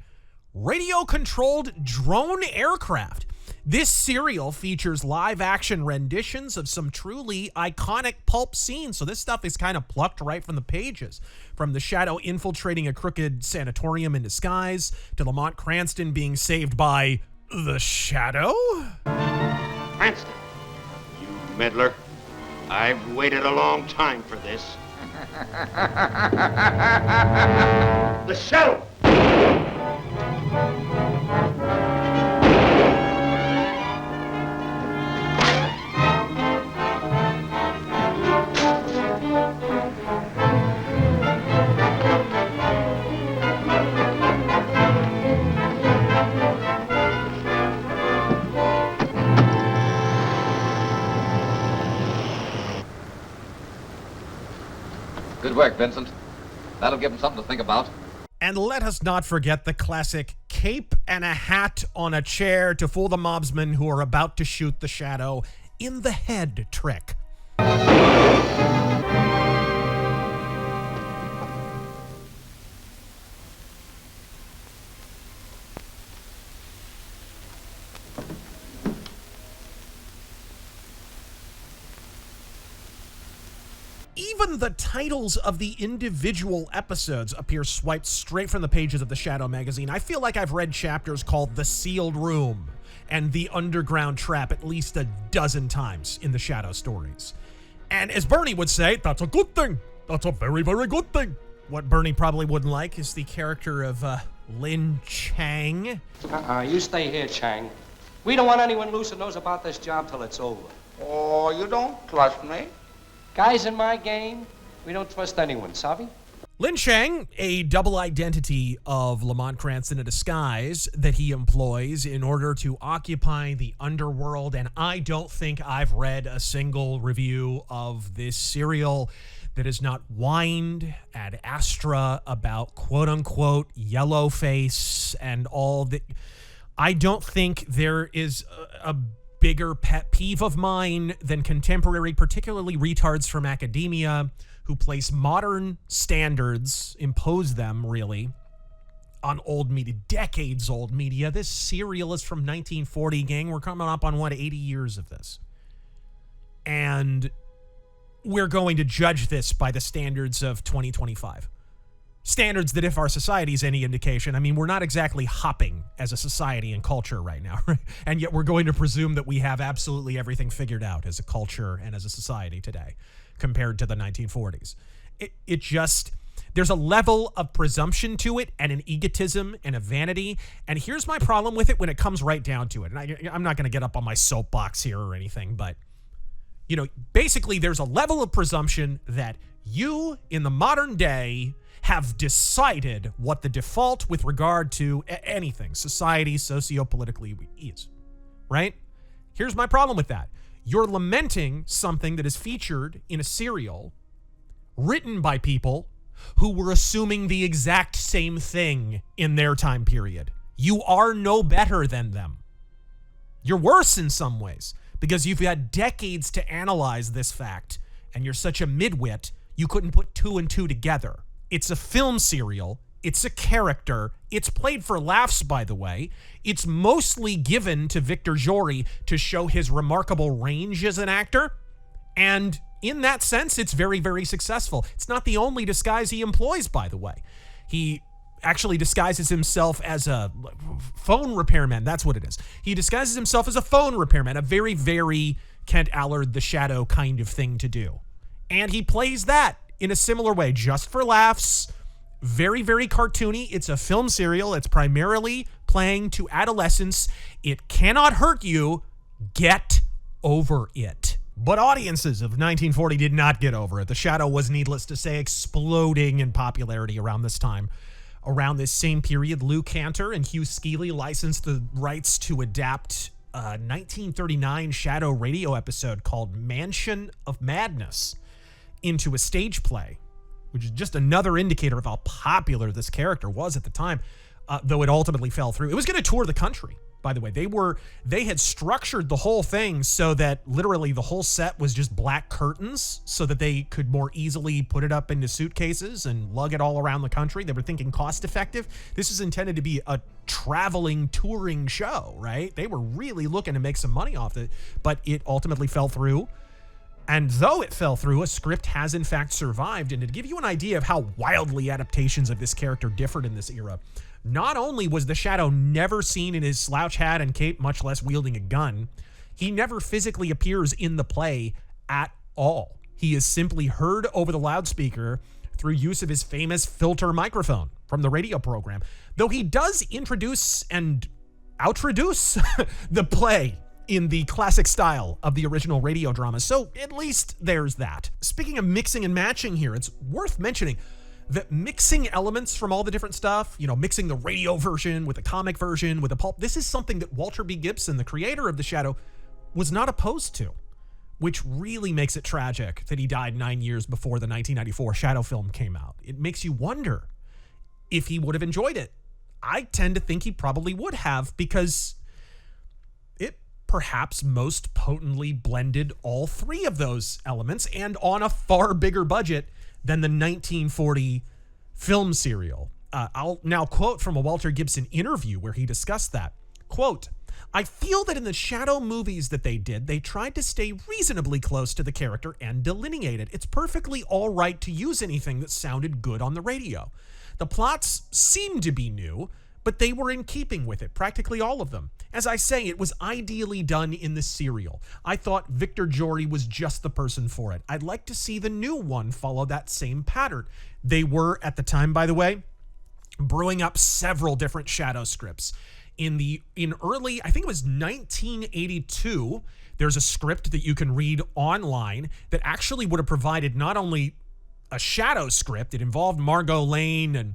radio-controlled drone aircraft. This serial features live-action renditions of some truly iconic pulp scenes, so this stuff is kind of plucked right from the pages. From the Shadow infiltrating a crooked sanatorium in disguise, to Lamont Cranston being saved by the Shadow? Cranston, you meddler. I've waited a long time for this. The Shadow! Good work, Vincent. That'll give him something to think about. And let us not forget the classic cape and a hat on a chair to fool the mobsmen who are about to shoot the Shadow in the head trick. Even the titles of the individual episodes appear swiped straight from the pages of the Shadow magazine. I feel like I've read chapters called The Sealed Room and The Underground Trap at least a dozen times in the Shadow stories. And as Bernie would say, that's a good thing. That's a very, very good thing. What Bernie probably wouldn't like is the character of Lin Chang. You stay here, Chang. We don't want anyone loose who knows about this job till it's over. Oh, you don't trust me? Guys in my game, we don't trust anyone, savvy? Lin Chang, a double identity of Lamont Cranston, a disguise that he employs in order to occupy the underworld, and I don't think I've read a single review of this serial that has not whined ad astra about quote-unquote yellow face and all that. I don't think there is a bigger pet peeve of mine than contemporary, particularly retards from academia, who place modern standards, impose them, really, on old media, decades old media. This serial is from 1940, gang. We're coming up on, 80 years of this. And we're going to judge this by the standards of 2025. Standards that, if our society is any indication, I mean, we're not exactly hopping as a society and culture right now, right? And yet we're going to presume that we have absolutely everything figured out as a culture and as a society today compared to the 1940s. It just, there's a level of presumption to it and an egotism and a vanity. And here's my problem with it when it comes right down to it. And I'm not going to get up on my soapbox here or anything, but, you know, basically there's a level of presumption that you in the modern day have decided what the default with regard to anything, society, socio-politically is, right? Here's my problem with that. You're lamenting something that is featured in a serial written by people who were assuming the exact same thing in their time period. You are no better than them. You're worse in some ways because you've had decades to analyze this fact, and you're such a midwit, you couldn't put two and two together. It's a film serial. It's a character. It's played for laughs, by the way. It's mostly given to Victor Jory to show his remarkable range as an actor. And in that sense, it's very, very successful. It's not the only disguise he employs, by the way. He actually disguises himself as a phone repairman. That's what it is. He disguises himself as a phone repairman, a very, very Kent Allard the Shadow kind of thing to do. And he plays that in a similar way, just for laughs, very, very cartoony. It's a film serial. It's primarily playing to adolescents. It cannot hurt you. Get over it. But audiences of 1940 did not get over it. The Shadow was, needless to say, exploding in popularity around this time. Around this same period, Lou Cantor and Hugh Skeely licensed the rights to adapt a 1939 Shadow radio episode called Mansion of Madness into a stage play, which is just another indicator of how popular this character was at the time, though it ultimately fell through. It was going to tour the country, by the way. They had structured the whole thing so that literally the whole set was just black curtains so that they could more easily put it up into suitcases and lug it all around the country. They were thinking cost effective. This is intended to be a traveling, touring show, right? They were really looking to make some money off it, but it ultimately fell through. And though it fell through, a script has in fact survived. And to give you an idea of how wildly adaptations of this character differed in this era, not only was the Shadow never seen in his slouch hat and cape, much less wielding a gun, he never physically appears in the play at all. He is simply heard over the loudspeaker through use of his famous filter microphone from the radio program, though he does introduce and outroduce the play in the classic style of the original radio drama. So at least there's that. Speaking of mixing and matching here, it's worth mentioning that mixing elements from all the different stuff, you know, mixing the radio version with the comic version with the pulp, this is something that Walter B. Gibson, the creator of The Shadow, was not opposed to, which really makes it tragic that he died 9 years before the 1994 Shadow film came out. It makes you wonder if he would have enjoyed it. I tend to think he probably would have, because perhaps most potently blended all three of those elements, and on a far bigger budget than the 1940 film serial. I'll now quote from a Walter Gibson interview where he discussed that. Quote, "I feel that in the Shadow movies that they did, they tried to stay reasonably close to the character and delineate it. It's perfectly all right to use anything that sounded good on the radio. The plots seemed to be new, but they were in keeping with it, practically all of them. As I say, it was ideally done in the serial. I thought Victor Jory was just the person for it. I'd like to see the new one follow that same pattern." They were, at the time, by the way, brewing up several different Shadow scripts. In early, I think it was 1982, there's a script that you can read online that actually would have provided not only a Shadow script, it involved Margot Lane, and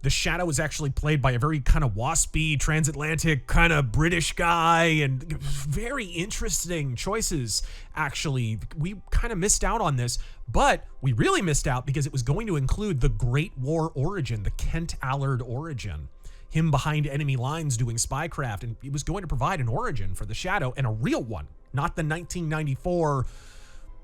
the Shadow was actually played by a very kind of waspy, transatlantic kind of British guy, and very interesting choices, actually. We kind of missed out on this, but we really missed out because it was going to include the Great War origin, the Kent Allard origin, him behind enemy lines doing spycraft, and it was going to provide an origin for the Shadow, and a real one, not the 1994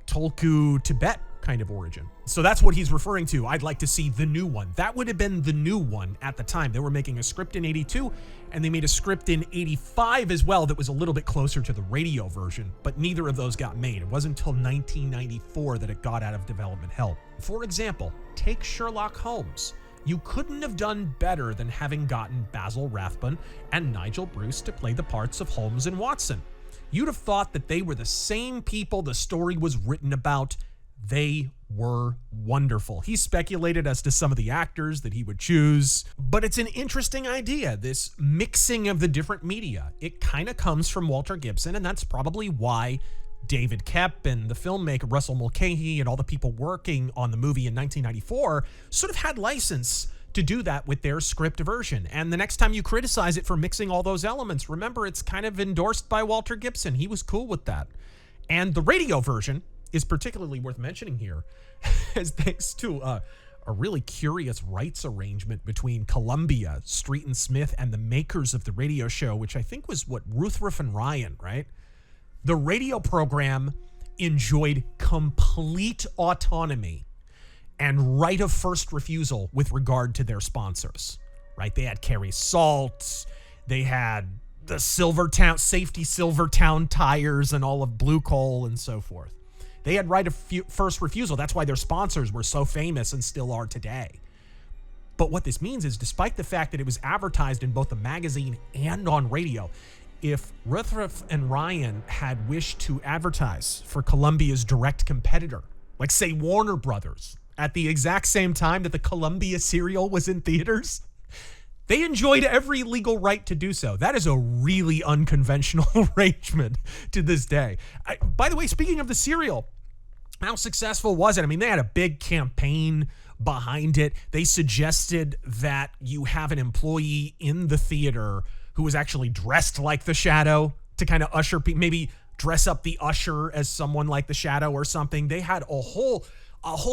Tulku Tibet kind of origin. So that's what he's referring to. I'd like to see the new one. That would have been the new one at the time. They were making a script in 82, and they made a script in 85 as well that was a little bit closer to the radio version, but neither of those got made. It wasn't until 1994 that it got out of development hell. For example, take Sherlock Holmes. You couldn't have done better than having gotten Basil Rathbone and Nigel Bruce to play the parts of Holmes and Watson. You'd have thought that they were the same people the story was written about. They were wonderful. He speculated as to some of the actors that he would choose, but it's an interesting idea, this mixing of the different media. It kind of comes from Walter Gibson, and that's probably why David Koepp and the filmmaker Russell Mulcahy and all the people working on the movie in 1994 sort of had license to do that with their script version. And the next time you criticize it for mixing all those elements, remember it's kind of endorsed by Walter Gibson. He was cool with that. And the radio version is particularly worth mentioning here, as thanks to a really curious rights arrangement between Columbia, Street and Smith, and the makers of the radio show, which I think was Ruthroff and Ryan, right? The radio program enjoyed complete autonomy and right of first refusal with regard to their sponsors, right? They had Kerry Salt, they had the Safety Silvertown tires and all of Blue Coal and so forth. They had right of first refusal. That's why their sponsors were so famous and still are today. But what this means is, despite the fact that it was advertised in both the magazine and on radio, if Ruthroff and Ryan had wished to advertise for Columbia's direct competitor, like say Warner Brothers, at the exact same time that the Columbia serial was in theaters, they enjoyed every legal right to do so. That is a really unconventional arrangement to this day. By the way, speaking of the serial, how successful was it? I mean, they had a big campaign behind it. They suggested that you have an employee in the theater who was actually dressed like the Shadow to kind of usher people, maybe dress up the usher as someone like the Shadow or something. They had a whole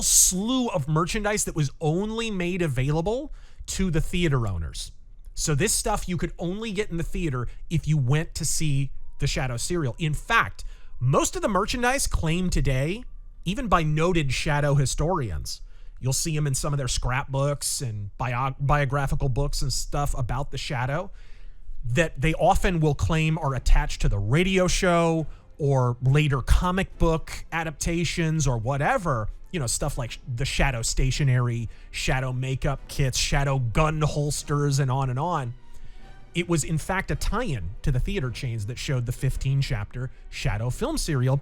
slew of merchandise that was only made available to the theater owners. So this stuff you could only get in the theater if you went to see the Shadow serial. In fact, most of the merchandise claimed today, even by noted Shadow historians, you'll see them in some of their scrapbooks and biographical books and stuff about the Shadow, that they often will claim are attached to the radio show or later comic book adaptations or whatever, stuff like the Shadow stationery, Shadow makeup kits, Shadow gun holsters, and on and on. It was in fact a tie-in to the theater chains that showed the 15-chapter Shadow film serial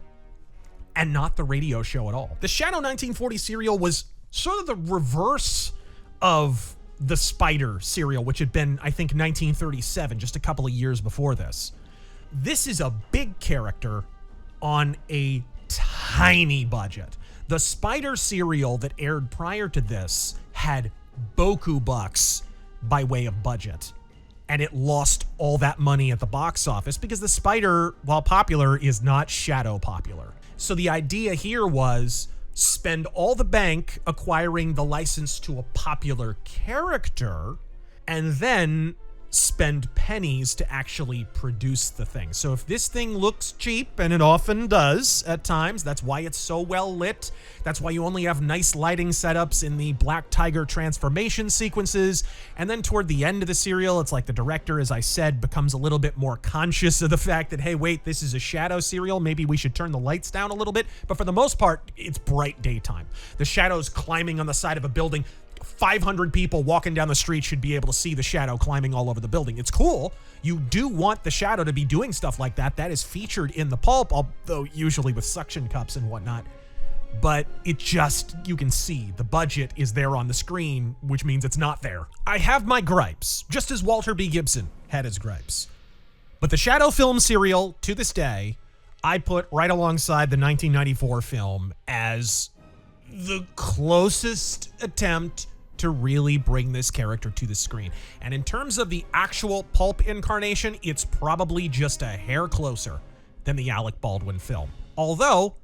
and not the radio show at all. The Shadow 1940 serial was sort of the reverse of the Spider serial, which had been, I think, 1937, just a couple of years before this. This is a big character on a tiny budget. The Spider serial that aired prior to this had boku bucks by way of budget, and it lost all that money at the box office because the Spider, while popular, is not Shadow popular. So the idea here was spend all the bank acquiring the license to a popular character, and then spend pennies to actually produce the thing. So if this thing looks cheap, and it often does at times, that's why it's so well lit. That's why you only have nice lighting setups in the Black Tiger transformation sequences. And then toward the end of the serial, it's like the director, as I said, becomes a little bit more conscious of the fact that, hey, wait, this is a Shadow serial. Maybe we should turn the lights down a little bit. But for the most part, it's bright daytime. The Shadow's climbing on the side of a building. 500 people walking down the street should be able to see the Shadow climbing all over the building. It's cool. You do want the Shadow to be doing stuff like that. That is featured in the pulp, although usually with suction cups and whatnot. But it just, you can see the budget is there on the screen, which means it's not there. I have my gripes, just as Walter B. Gibson had his gripes. But the Shadow film serial, to this day, I put right alongside the 1994 film as the closest attempt to really bring this character to the screen. And in terms of the actual pulp incarnation, it's probably just a hair closer than the Alec Baldwin film. Although,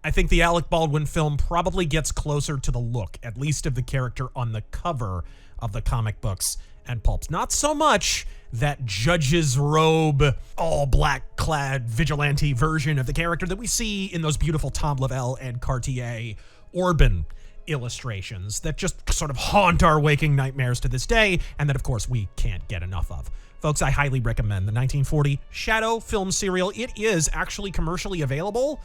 I think the Alec Baldwin film probably gets closer to the look, at least of the character on the cover of the comic books and pulps. Not so much that judge's robe, all black clad vigilante version of the character that we see in those beautiful Tom Lavelle and Cartier Orban illustrations that just sort of haunt our waking nightmares to this day, and that, of course, we can't get enough of. Folks, I highly recommend the 1940 Shadow film serial. It is actually commercially available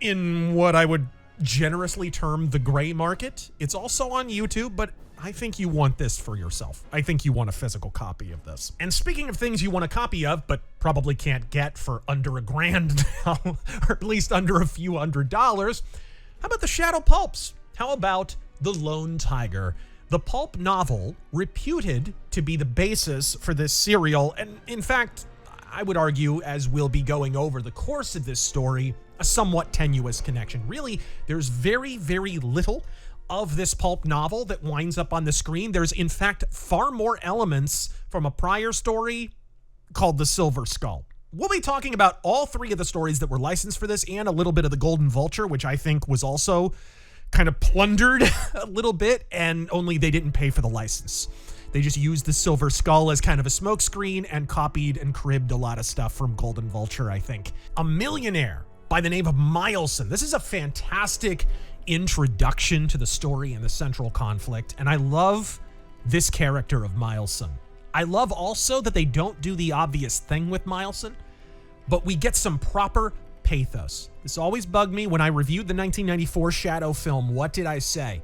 in what I would generously termed the gray market. It's also on YouTube, but I think you want this for yourself. I think you want a physical copy of this. And speaking of things you want a copy of, but probably can't get for under $1,000 now, or at least under a few $100s, how about the Shadow Pulps? How about The Lone Tiger? The pulp novel reputed to be the basis for this serial, and in fact, I would argue, as we'll be going over the course of this story, a somewhat tenuous connection. Really, there's very, very little of this pulp novel that winds up on the screen. There's, in fact, far more elements from a prior story called The Silver Skull. We'll be talking about all three of the stories that were licensed for this and a little bit of The Golden Vulture, which I think was also kind of plundered a little bit, and only they didn't pay for the license. They just used The Silver Skull as kind of a smokescreen and copied and cribbed a lot of stuff from Golden Vulture, I think. A millionaire by the name of Mileson. This is a fantastic introduction to the story and the central conflict, and I love this character of Mileson. I love also that they don't do the obvious thing with Mileson, but we get some proper pathos. This always bugged me when I reviewed the 1994 Shadow film. What did I say?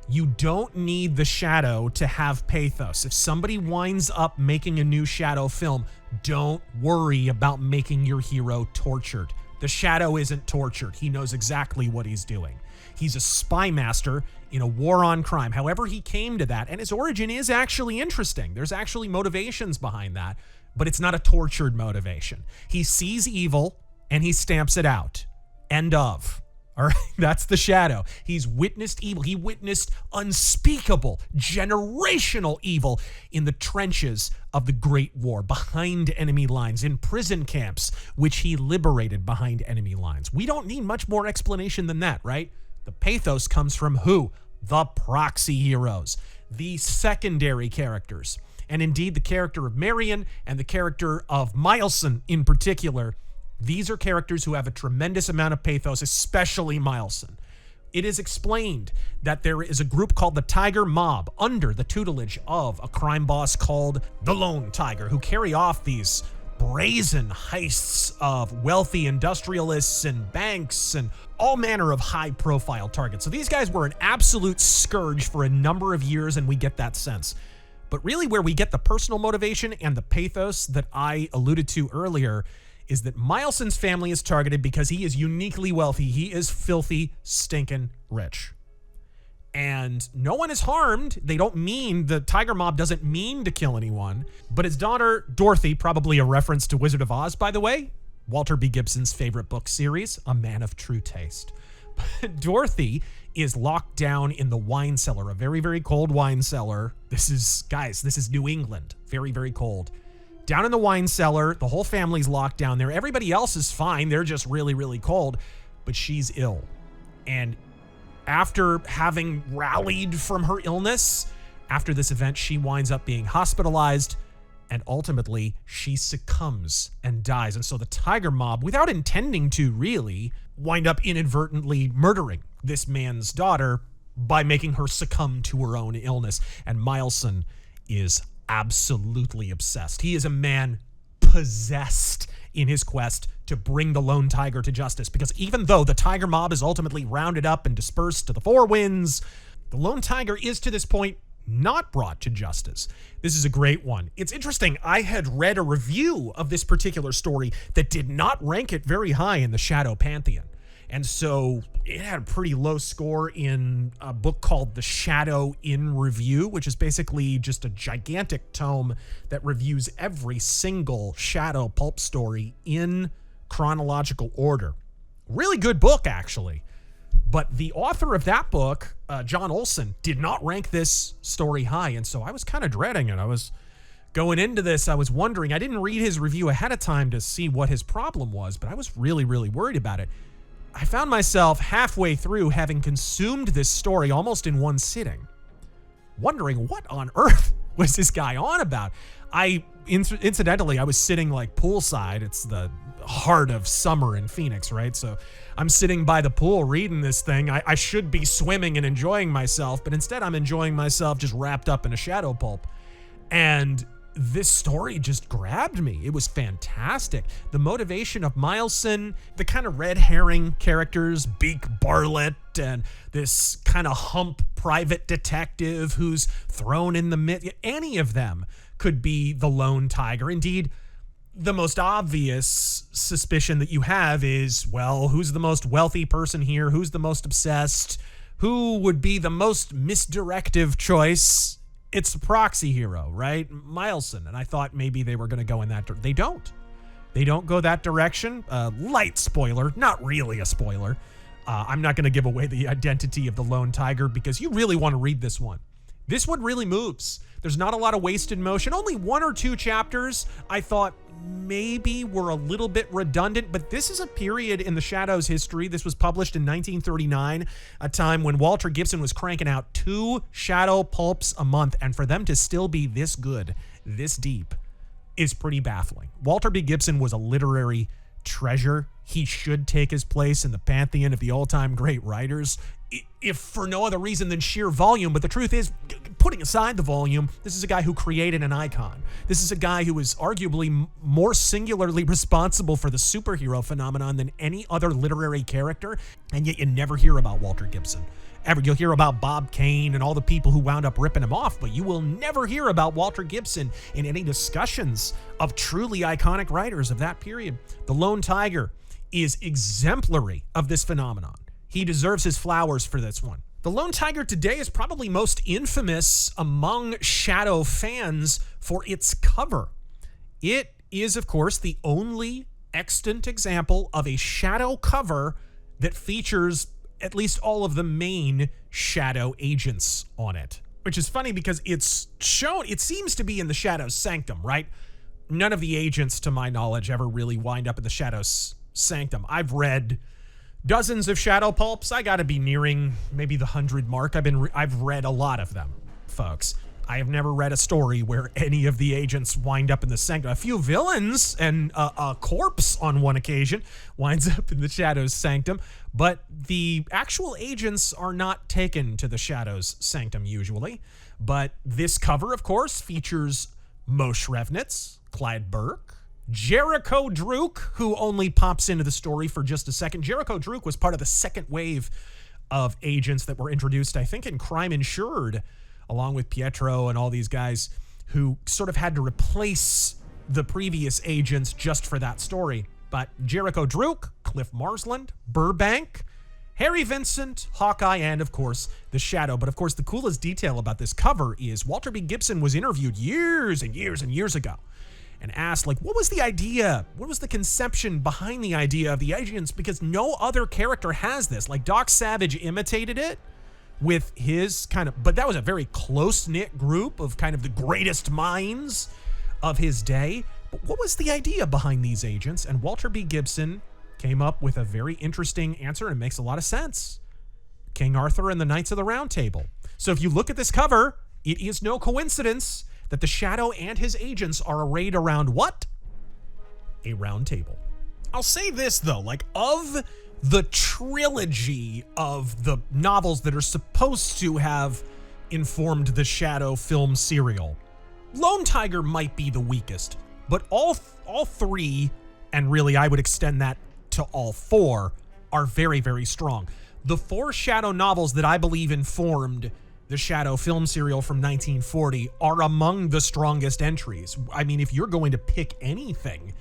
You don't need the Shadow to have pathos. If somebody winds up making a new Shadow film, don't worry about making your hero tortured. The Shadow isn't tortured. He knows exactly what he's doing. He's a spy master in a war on crime. However he came to that, and his origin is actually interesting. There's actually motivations behind that, but it's not a tortured motivation. He sees evil and he stamps it out. End of. All right, that's the Shadow. He's witnessed evil. He witnessed unspeakable, generational evil in the trenches of the Great War, behind enemy lines, in prison camps, which he liberated behind enemy lines. We don't need much more explanation than that, right? The pathos comes from who? The proxy heroes, the secondary characters. And indeed, the character of Marion and the character of Mileson in particular, these are characters who have a tremendous amount of pathos, especially Mileson. It is explained that there is a group called the Tiger Mob under the tutelage of a crime boss called the Lone Tiger, who carry off these brazen heists of wealthy industrialists and banks and all manner of high-profile targets. So these guys were an absolute scourge for a number of years, and we get that sense. But really where we get the personal motivation and the pathos that I alluded to earlier is that Mileson's family is targeted because he is uniquely wealthy. He is filthy, stinking rich. And no one is harmed. They don't mean, the Tiger Mob doesn't mean to kill anyone. But his daughter, Dorothy, probably a reference to Wizard of Oz, by the way, Walter B. Gibson's favorite book series, A Man of True Taste. Dorothy is locked down in the wine cellar, a very, very cold wine cellar. This is New England. Very, very cold. Down in the wine cellar, the whole family's locked down there. Everybody else is fine. They're just really, really cold. But she's ill. And after having rallied from her illness, after this event, she winds up being hospitalized, and ultimately she succumbs and dies. And so the Tiger Mob, without intending to really, wind up inadvertently murdering this man's daughter by making her succumb to her own illness. And Mileson is absolutely obsessed. He is a man possessed in his quest to bring the Lone Tiger to justice, because even though the Tiger Mob is ultimately rounded up and dispersed to the four winds, the Lone Tiger is to this point not brought to justice. This is a great one. It's interesting. I had read a review of this particular story that did not rank it very high in the Shadow Pantheon. And so it had a pretty low score in a book called The Shadow in Review, which is basically just a gigantic tome that reviews every single Shadow pulp story in chronological order. Really good book, actually. But the author of that book, John Olson, did not rank this story high. And so I was kind of dreading it. I was going into this, I was wondering. I didn't read his review ahead of time to see what his problem was, but I was really, really worried about it. I found myself halfway through, having consumed this story almost in one sitting, wondering what on earth was this guy on about. Incidentally, I was sitting like poolside. It's the heart of summer in Phoenix, right? So I'm sitting by the pool reading this thing. I should be swimming and enjoying myself, but instead I'm enjoying myself just wrapped up in a Shadow pulp. And this story just grabbed me. It was fantastic. The motivation of Mileson, the kind of red herring characters, Beak Bartlett, and this kind of hump private detective who's thrown in the mid. Any of them could be the lone tiger. Indeed, the most obvious suspicion that you have is, well, who's the most wealthy person here? Who's the most obsessed? Who would be the most misdirective choice? It's the proxy hero, right? Mileson. And I thought maybe they were going to go in that direction. They don't. They don't go that direction. Light spoiler, not really a spoiler. I'm not going to give away the identity of the lone tiger because you really want to read this one. This one really moves. There's not a lot of wasted motion. Only 1 or 2 chapters I thought maybe were a little bit redundant, but this is a period in the Shadow's history. This was published in 1939, a time when Walter Gibson was cranking out 2 Shadow pulps a month, and for them to still be this good, this deep, is pretty baffling. Walter B. Gibson was a literary treasure. He should take his place in the pantheon of the all-time great writers, if for no other reason than sheer volume. But the truth is, putting aside the volume, this is a guy who created an icon. This is a guy who is arguably more singularly responsible for the superhero phenomenon than any other literary character, and yet you never hear about Walter Gibson. You'll hear about Bob Kane and all the people who wound up ripping him off, but you will never hear about Walter Gibson in any discussions of truly iconic writers of that period. The Lone Tiger is exemplary of this phenomenon. He deserves his flowers for this one. The Lone Tiger today is probably most infamous among Shadow fans for its cover. It is, of course, the only extant example of a Shadow cover that features at least all of the main Shadow agents on it. Which is funny because it's shown, it seems to be in the Shadow's sanctum, right? None of the agents, to my knowledge, ever really wind up in the Shadow's sanctum. I've read dozens of Shadow pulps. I gotta be nearing maybe the 100 mark. I've read a lot of them, folks. I have never read a story where any of the agents wind up in the sanctum. A few villains and a corpse on one occasion winds up in the Shadow's sanctum, but the actual agents are not taken to the Shadow's sanctum usually. But this cover, of course, features Moshe Revnitz, Clyde Burke, Jericho Druk, who only pops into the story for just a second. Jericho Druk was part of the second wave of agents that were introduced, I think, in Crime Insured, along with Pietro and all these guys who sort of had to replace the previous agents just for that story. But Jericho Druk, Cliff Marsland, Burbank, Harry Vincent, Hawkeye, and of course, the Shadow. But of course, the coolest detail about this cover is Walter B. Gibson was interviewed years and years and years ago and asked, like, what was the idea? What was the conception behind the idea of the agents? Because no other character has this. Like, Doc Savage imitated it with his kind of, but that was a very close-knit group of kind of the greatest minds of his day. But what was the idea behind these agents? And Walter B. Gibson came up with a very interesting answer, and it makes a lot of sense. King Arthur and the Knights of the Round Table. So if you look at this cover, it is no coincidence that the Shadow and his agents are arrayed around what? A round table. I'll say this, though, like, of the trilogy of the novels that are supposed to have informed the Shadow film serial, Lone Tiger might be the weakest, but all 3, and really I would extend that to all 4, are very, very strong. The 4 Shadow novels that I believe informed the Shadow film serial from 1940 are among the strongest entries. I mean, if you're going to pick anything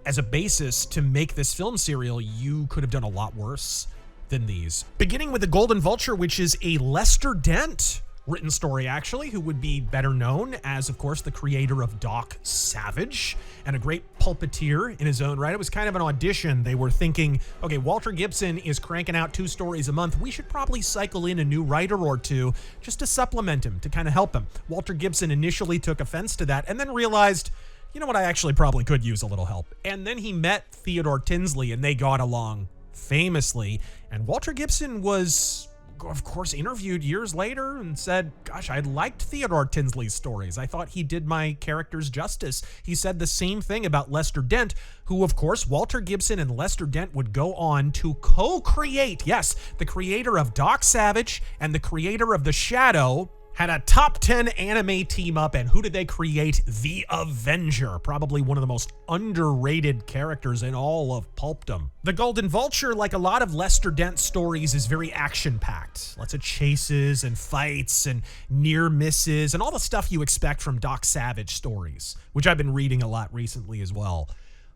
as a basis to make this film serial, you could have done a lot worse than these. Beginning with The Golden Vulture, which is a Lester Dent written story, actually, who would be better known as, of course, the creator of Doc Savage and a great pulpiteer in his own right. It was kind of an audition. They were thinking, okay, Walter Gibson is cranking out 2 stories a month. We should probably cycle in a new writer or 2 just to supplement him, to kind of help him. Walter Gibson initially took offense to that and then realized, you know what, I actually probably could use a little help. And then he met Theodore Tinsley and they got along famously. And Walter Gibson was, of course, interviewed years later and said, gosh, I liked Theodore Tinsley's stories. I thought he did my characters justice. He said the same thing about Lester Dent, who, of course, Walter Gibson and Lester Dent would go on to co-create, yes, the creator of Doc Savage and the creator of The Shadow had a top 10 anime team up, and who did they create? The Avenger, probably one of the most underrated characters in all of pulpdom. The Golden Vulture, like a lot of Lester Dent stories, is very action-packed. Lots of chases and fights and near misses and all the stuff you expect from Doc Savage stories, which I've been reading a lot recently as well.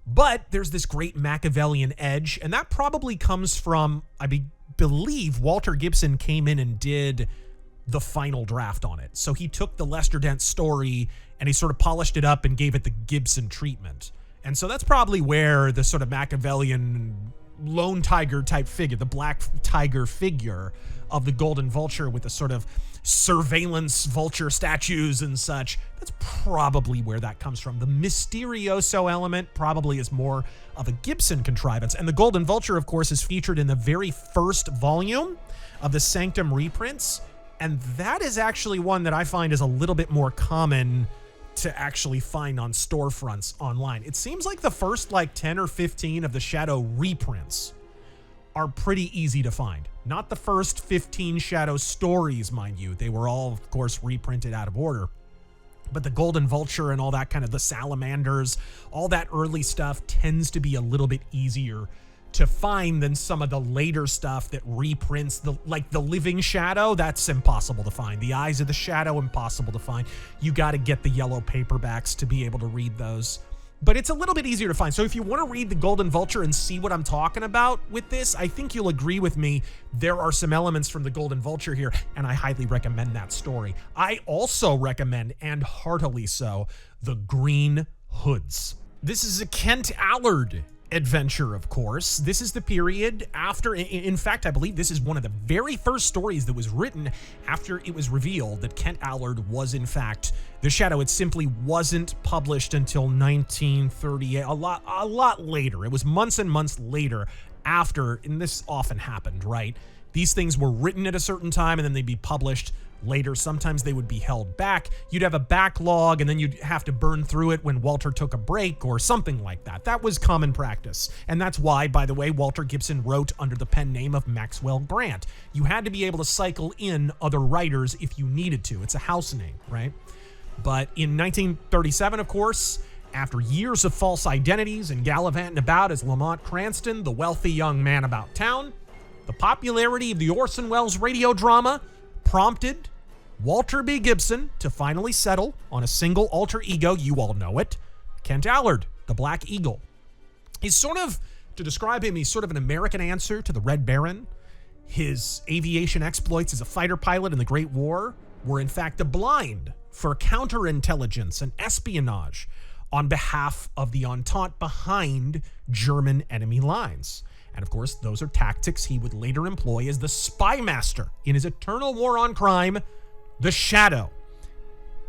But there's this great Machiavellian edge, and that probably comes from, I believe, Walter Gibson came in and did the final draft on it. So he took the Lester Dent story and he sort of polished it up and gave it the Gibson treatment. And so that's probably where the sort of Machiavellian lone tiger type figure, the black tiger figure of the Golden Vulture with the sort of surveillance vulture statues and such, that's probably where that comes from. The Mysterioso element probably is more of a Gibson contrivance. And the Golden Vulture, of course, is featured in the very first volume of the Sanctum reprints. And that is actually one that I find is a little bit more common to actually find on storefronts online. It seems like the first 10 or 15 of the Shadow reprints are pretty easy to find. Not the first 15 Shadow stories, mind you. They were all, of course, reprinted out of order. But the Golden Vulture and all that kind of the salamanders, all that early stuff tends to be a little bit easier to find than some of the later stuff that reprints the Living Shadow. That's impossible to find. The Eyes of the Shadow, impossible to find. You got to get the yellow paperbacks to be able to read those. But it's a little bit easier to find. So if you want to read the Golden Vulture and see what I'm talking about with this, I think you'll agree with me. There are some elements from the Golden Vulture here, and I highly recommend that story. I also recommend, and heartily so, the Green Hoods. This is a Kent Allard adventure, of course. This is the period after, in fact, I believe this is one of the very first stories that was written after it was revealed that Kent Allard was, in fact, the Shadow. It simply wasn't published until 1938, a lot later. It was months and months later after, and this often happened, right? These things were written at a certain time and then they'd be published later. Sometimes they would be held back. You'd have a backlog and then you'd have to burn through it when Walter took a break or something like that. That was common practice. And that's why, by the way, Walter Gibson wrote under the pen name of Maxwell Grant. You had to be able to cycle in other writers if you needed to. It's a house name, right? But in 1937, of course, after years of false identities and gallivanting about as Lamont Cranston, the wealthy young man about town, the popularity of the Orson Welles radio drama prompted Walter B. Gibson to finally settle on a single alter ego. You all know it. Kent Allard, the Black Eagle. He's sort of, to describe him, he's sort of an American answer to the Red Baron. His aviation exploits as a fighter pilot in the Great War were in fact a blind for counterintelligence and espionage on behalf of the Entente behind German enemy lines. And of course, those are tactics he would later employ as the spy master in his eternal war on crime, The Shadow.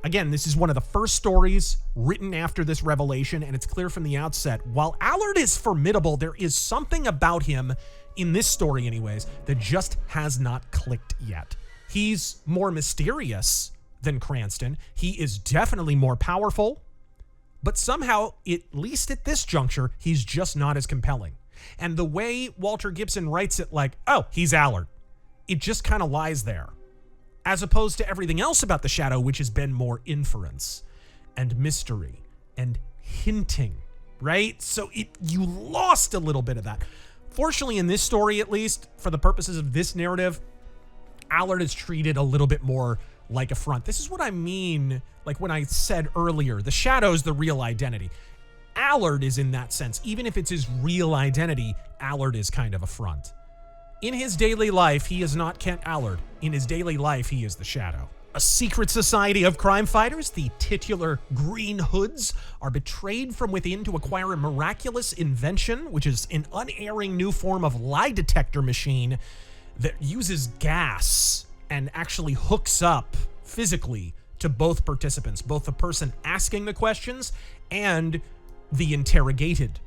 Again, this is one of the first stories written after this revelation, and it's clear from the outset, while Allard is formidable, there is something about him, in this story anyways, that just has not clicked yet. He's more mysterious than Cranston. He is definitely more powerful, but somehow, at least at this juncture, he's just not as compelling. And the way Walter Gibson writes it, like, oh, he's Allard, it just kind of lies there. As opposed to everything else about the Shadow, which has been more inference and mystery and hinting, right? So you lost a little bit of that. Fortunately, in this story, at least, for the purposes of this narrative, Allard is treated a little bit more like a front. This is what I mean, like when I said earlier, the Shadow's the real identity. Allard is in that sense. Even if it's his real identity, Allard is kind of a front. In his daily life, he is not Kent Allard. In his daily life, he is the Shadow. A secret society of crime fighters, the titular Green Hoods, are betrayed from within to acquire a miraculous invention, which is an unerring new form of lie detector machine that uses gas and actually hooks up physically to both participants, both the person asking the questions and the interrogated.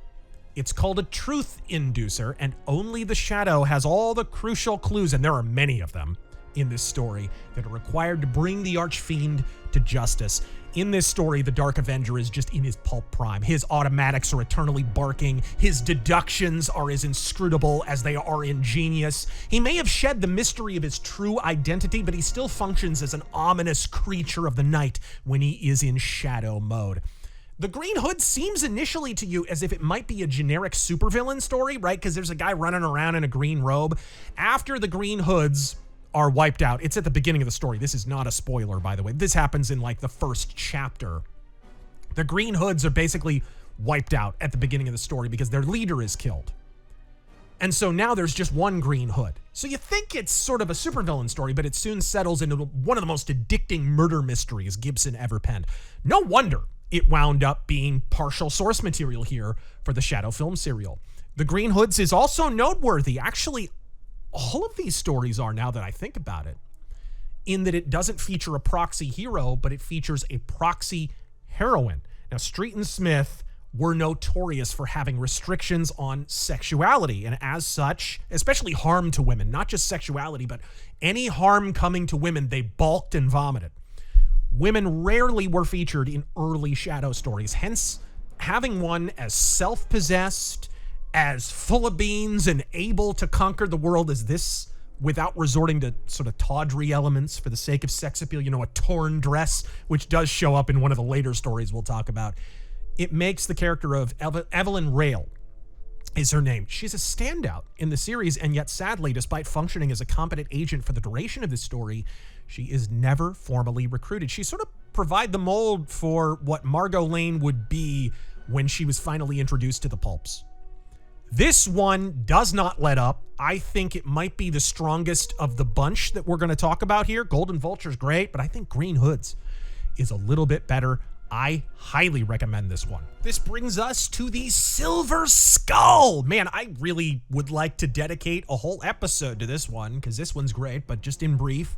It's called a truth inducer, and only the Shadow has all the crucial clues, and there are many of them in this story, that are required to bring the Archfiend to justice. In this story, the Dark Avenger is just in his pulp prime. His automatics are eternally barking. His deductions are as inscrutable as they are ingenious. He may have shed the mystery of his true identity, but he still functions as an ominous creature of the night when he is in shadow mode. The Green Hood seems initially to you as if it might be a generic supervillain story, right? Because there's a guy running around in a green robe. After the Green Hoods are wiped out, it's at the beginning of the story. This is not a spoiler, by the way. This happens in like the first chapter. The Green Hoods are basically wiped out at the beginning of the story because their leader is killed. And so now there's just one Green Hood. So you think it's sort of a supervillain story, but it soon settles into one of the most addicting murder mysteries Gibson ever penned. No wonder it wound up being partial source material here for the Shadow film serial. The Green Hoods is also noteworthy. Actually, all of these stories are, now that I think about it, in that it doesn't feature a proxy hero, but it features a proxy heroine. Now, Street and Smith were notorious for having restrictions on sexuality, and as such, especially harm to women, not just sexuality, but any harm coming to women, they balked and vomited. Women rarely were featured in early Shadow stories, hence having one as self-possessed, as full of beans, and able to conquer the world as this without resorting to sort of tawdry elements for the sake of sex appeal, you know, a torn dress, which does show up in one of the later stories we'll talk about. It makes the character of Evelyn Rail is her name. She's a standout in the series, and yet sadly, despite functioning as a competent agent for the duration of this story, she is never formally recruited. She sort of provide the mold for what Margot Lane would be when she was finally introduced to the pulps. This one does not let up. I think it might be the strongest of the bunch that we're going to talk about here. Golden Vulture's great, but I think Green Hoods is a little bit better. I highly recommend this one. This brings us to the Silver Skull. Man, I really would like to dedicate a whole episode to this one because this one's great, but just in brief,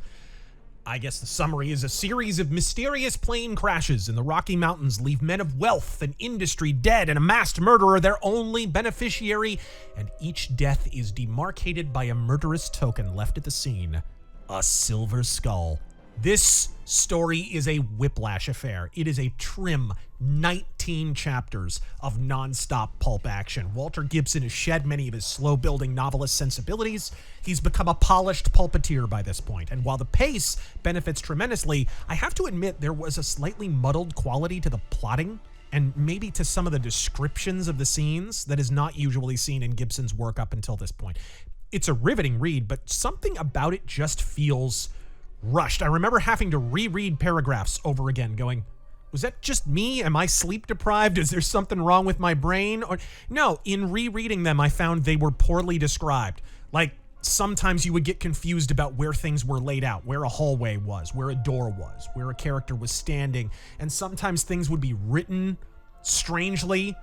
I guess the summary is a series of mysterious plane crashes in the Rocky Mountains leave men of wealth and industry dead and a masked murderer their only beneficiary, and each death is demarcated by a murderous token left at the scene, a silver skull. This story is a whiplash affair. It is a trim 19 chapters of nonstop pulp action. Walter Gibson has shed many of his slow-building novelist sensibilities. He's become a polished pulpiteer by this point, and while the pace benefits tremendously, I have to admit there was a slightly muddled quality to the plotting and maybe to some of the descriptions of the scenes that is not usually seen in Gibson's work up until this point. It's a riveting read, but something about it just feels rushed. I remember having to reread paragraphs over again, going, was that just me? Am I sleep deprived? Is there something wrong with my brain? Or no, in rereading them, I found they were poorly described. Like, sometimes you would get confused about where things were laid out, where a hallway was, where a door was, where a character was standing, and sometimes things would be written strangely.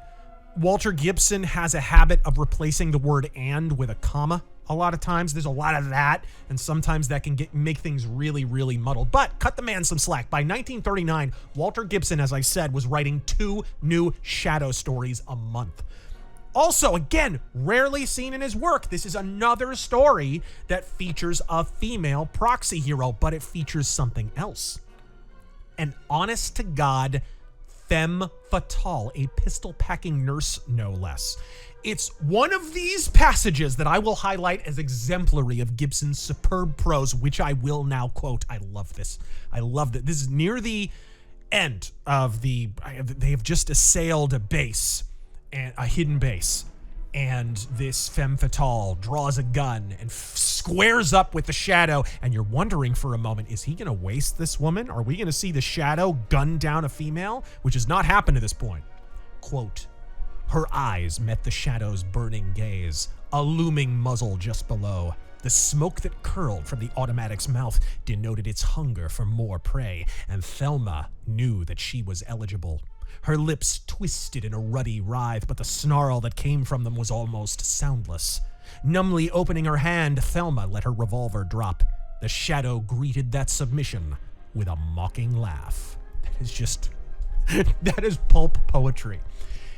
Walter Gibson has a habit of replacing the word "and" with a comma. A lot of times there's a lot of that, and sometimes that can make things really, really muddled. But cut the man some slack. By 1939, Walter Gibson, as I said, was writing 2 new Shadow stories a month. Also, again, rarely seen in his work, this is another story that features a female proxy hero, but it features something else. An honest-to-God femme fatale, a pistol-packing nurse, no less. It's one of these passages that I will highlight as exemplary of Gibson's superb prose, which I will now quote. I love this. I love that. This is near the end of they have just assailed a base, and a hidden base, and this femme fatale draws a gun and squares up with the Shadow, and you're wondering for a moment, is he going to waste this woman? Are we going to see the Shadow gun down a female? Which has not happened to this point. Quote, her eyes met the Shadow's burning gaze, a looming muzzle just below. The smoke that curled from the automatic's mouth denoted its hunger for more prey, and Thelma knew that she was eligible. Her lips twisted in a ruddy writhe, but the snarl that came from them was almost soundless. Numbly opening her hand, Thelma let her revolver drop. The Shadow greeted that submission with a mocking laugh. That is pulp poetry.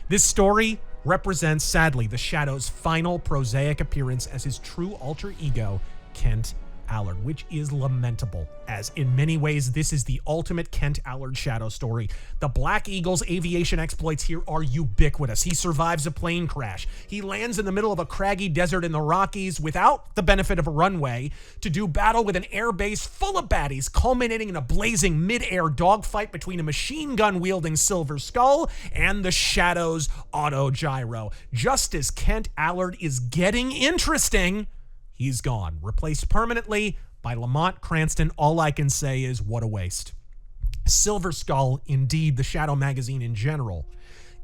This story represents, sadly, the Shadow's final prosaic appearance as his true alter ego, Kent Allard, which is lamentable, as in many ways this is the ultimate Kent Allard shadow story. The Black Eagle's aviation exploits here are ubiquitous. He survives a plane crash. He lands in the middle of a craggy desert in the Rockies without the benefit of a runway to do battle with an air base full of baddies, culminating in a blazing mid-air dogfight between a machine gun-wielding Silver Skull and the Shadow's auto gyro. Just as Kent Allard is getting interesting, he's gone, replaced permanently by Lamont Cranston. All I can say is, what a waste. Silver Skull, indeed, the Shadow magazine in general,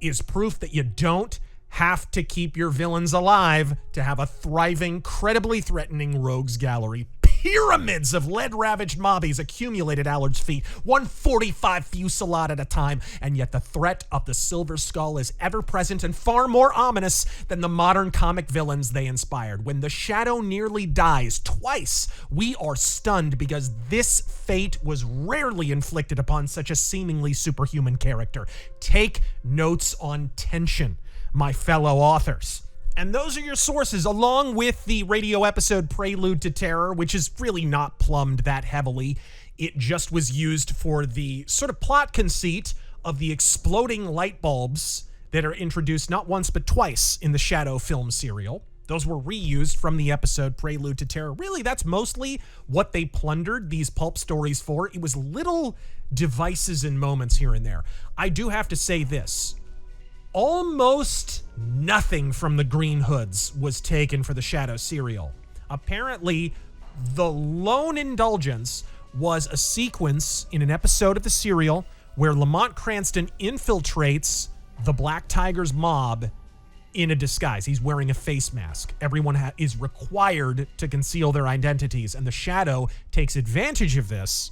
is proof that you don't have to keep your villains alive to have a thriving, credibly threatening rogues gallery. Pyramids of lead-ravaged mobbies accumulate at Allard's feet, 145 fusillade at a time, and yet the threat of the Silver Skull is ever-present and far more ominous than the modern comic villains they inspired. When the Shadow nearly dies twice, we are stunned because this fate was rarely inflicted upon such a seemingly superhuman character. Take notes on tension, my fellow authors. And those are your sources, along with the radio episode Prelude to Terror, which is really not plumbed that heavily. It just was used for the sort of plot conceit of the exploding light bulbs that are introduced not once but twice in the Shadow film serial. Those were reused from the episode Prelude to Terror. Really, that's mostly what they plundered these pulp stories for. It was little devices and moments here and there. I do have to say this. Almost nothing from the Green Hoods was taken for the Shadow serial. Apparently, the lone indulgence was a sequence in an episode of the serial where Lamont Cranston infiltrates the Black Tiger's mob in a disguise. He's wearing a face mask. Everyone is required to conceal their identities, and the Shadow takes advantage of this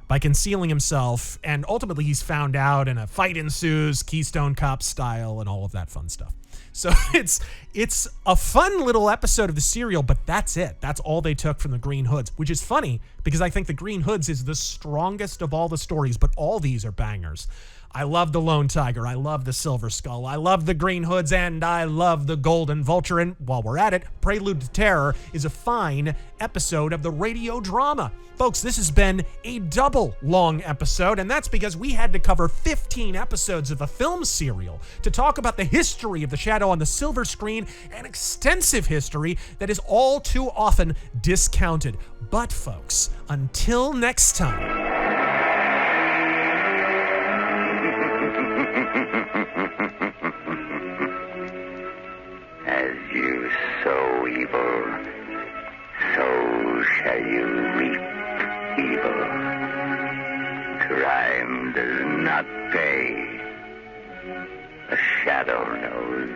by concealing himself, and ultimately he's found out and a fight ensues, Keystone Cop style, and all of that fun stuff. So it's a fun little episode of the serial, but that's it. That's all they took from the Green Hoods, which is funny because I think the Green Hoods is the strongest of all the stories, but all these are bangers. I love the Lone Tiger. I love the Silver Skull. I love the Green Hoods, and I love the Golden Vulture. And while we're at it, Prelude to Terror is a fine episode of the radio drama. Folks, this has been a double long episode, and that's because we had to cover 15 episodes of a film serial to talk about the history of the Shadow on the silver screen, an extensive history that is all too often discounted. But folks, until next time. As you sow evil, so shall you reap evil. Crime does not pay. The Shadow knows.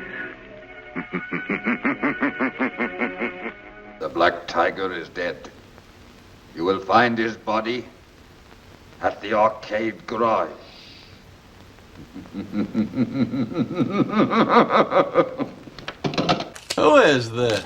The Black Tiger is dead. You will find his body at the arcade garage. Who is this?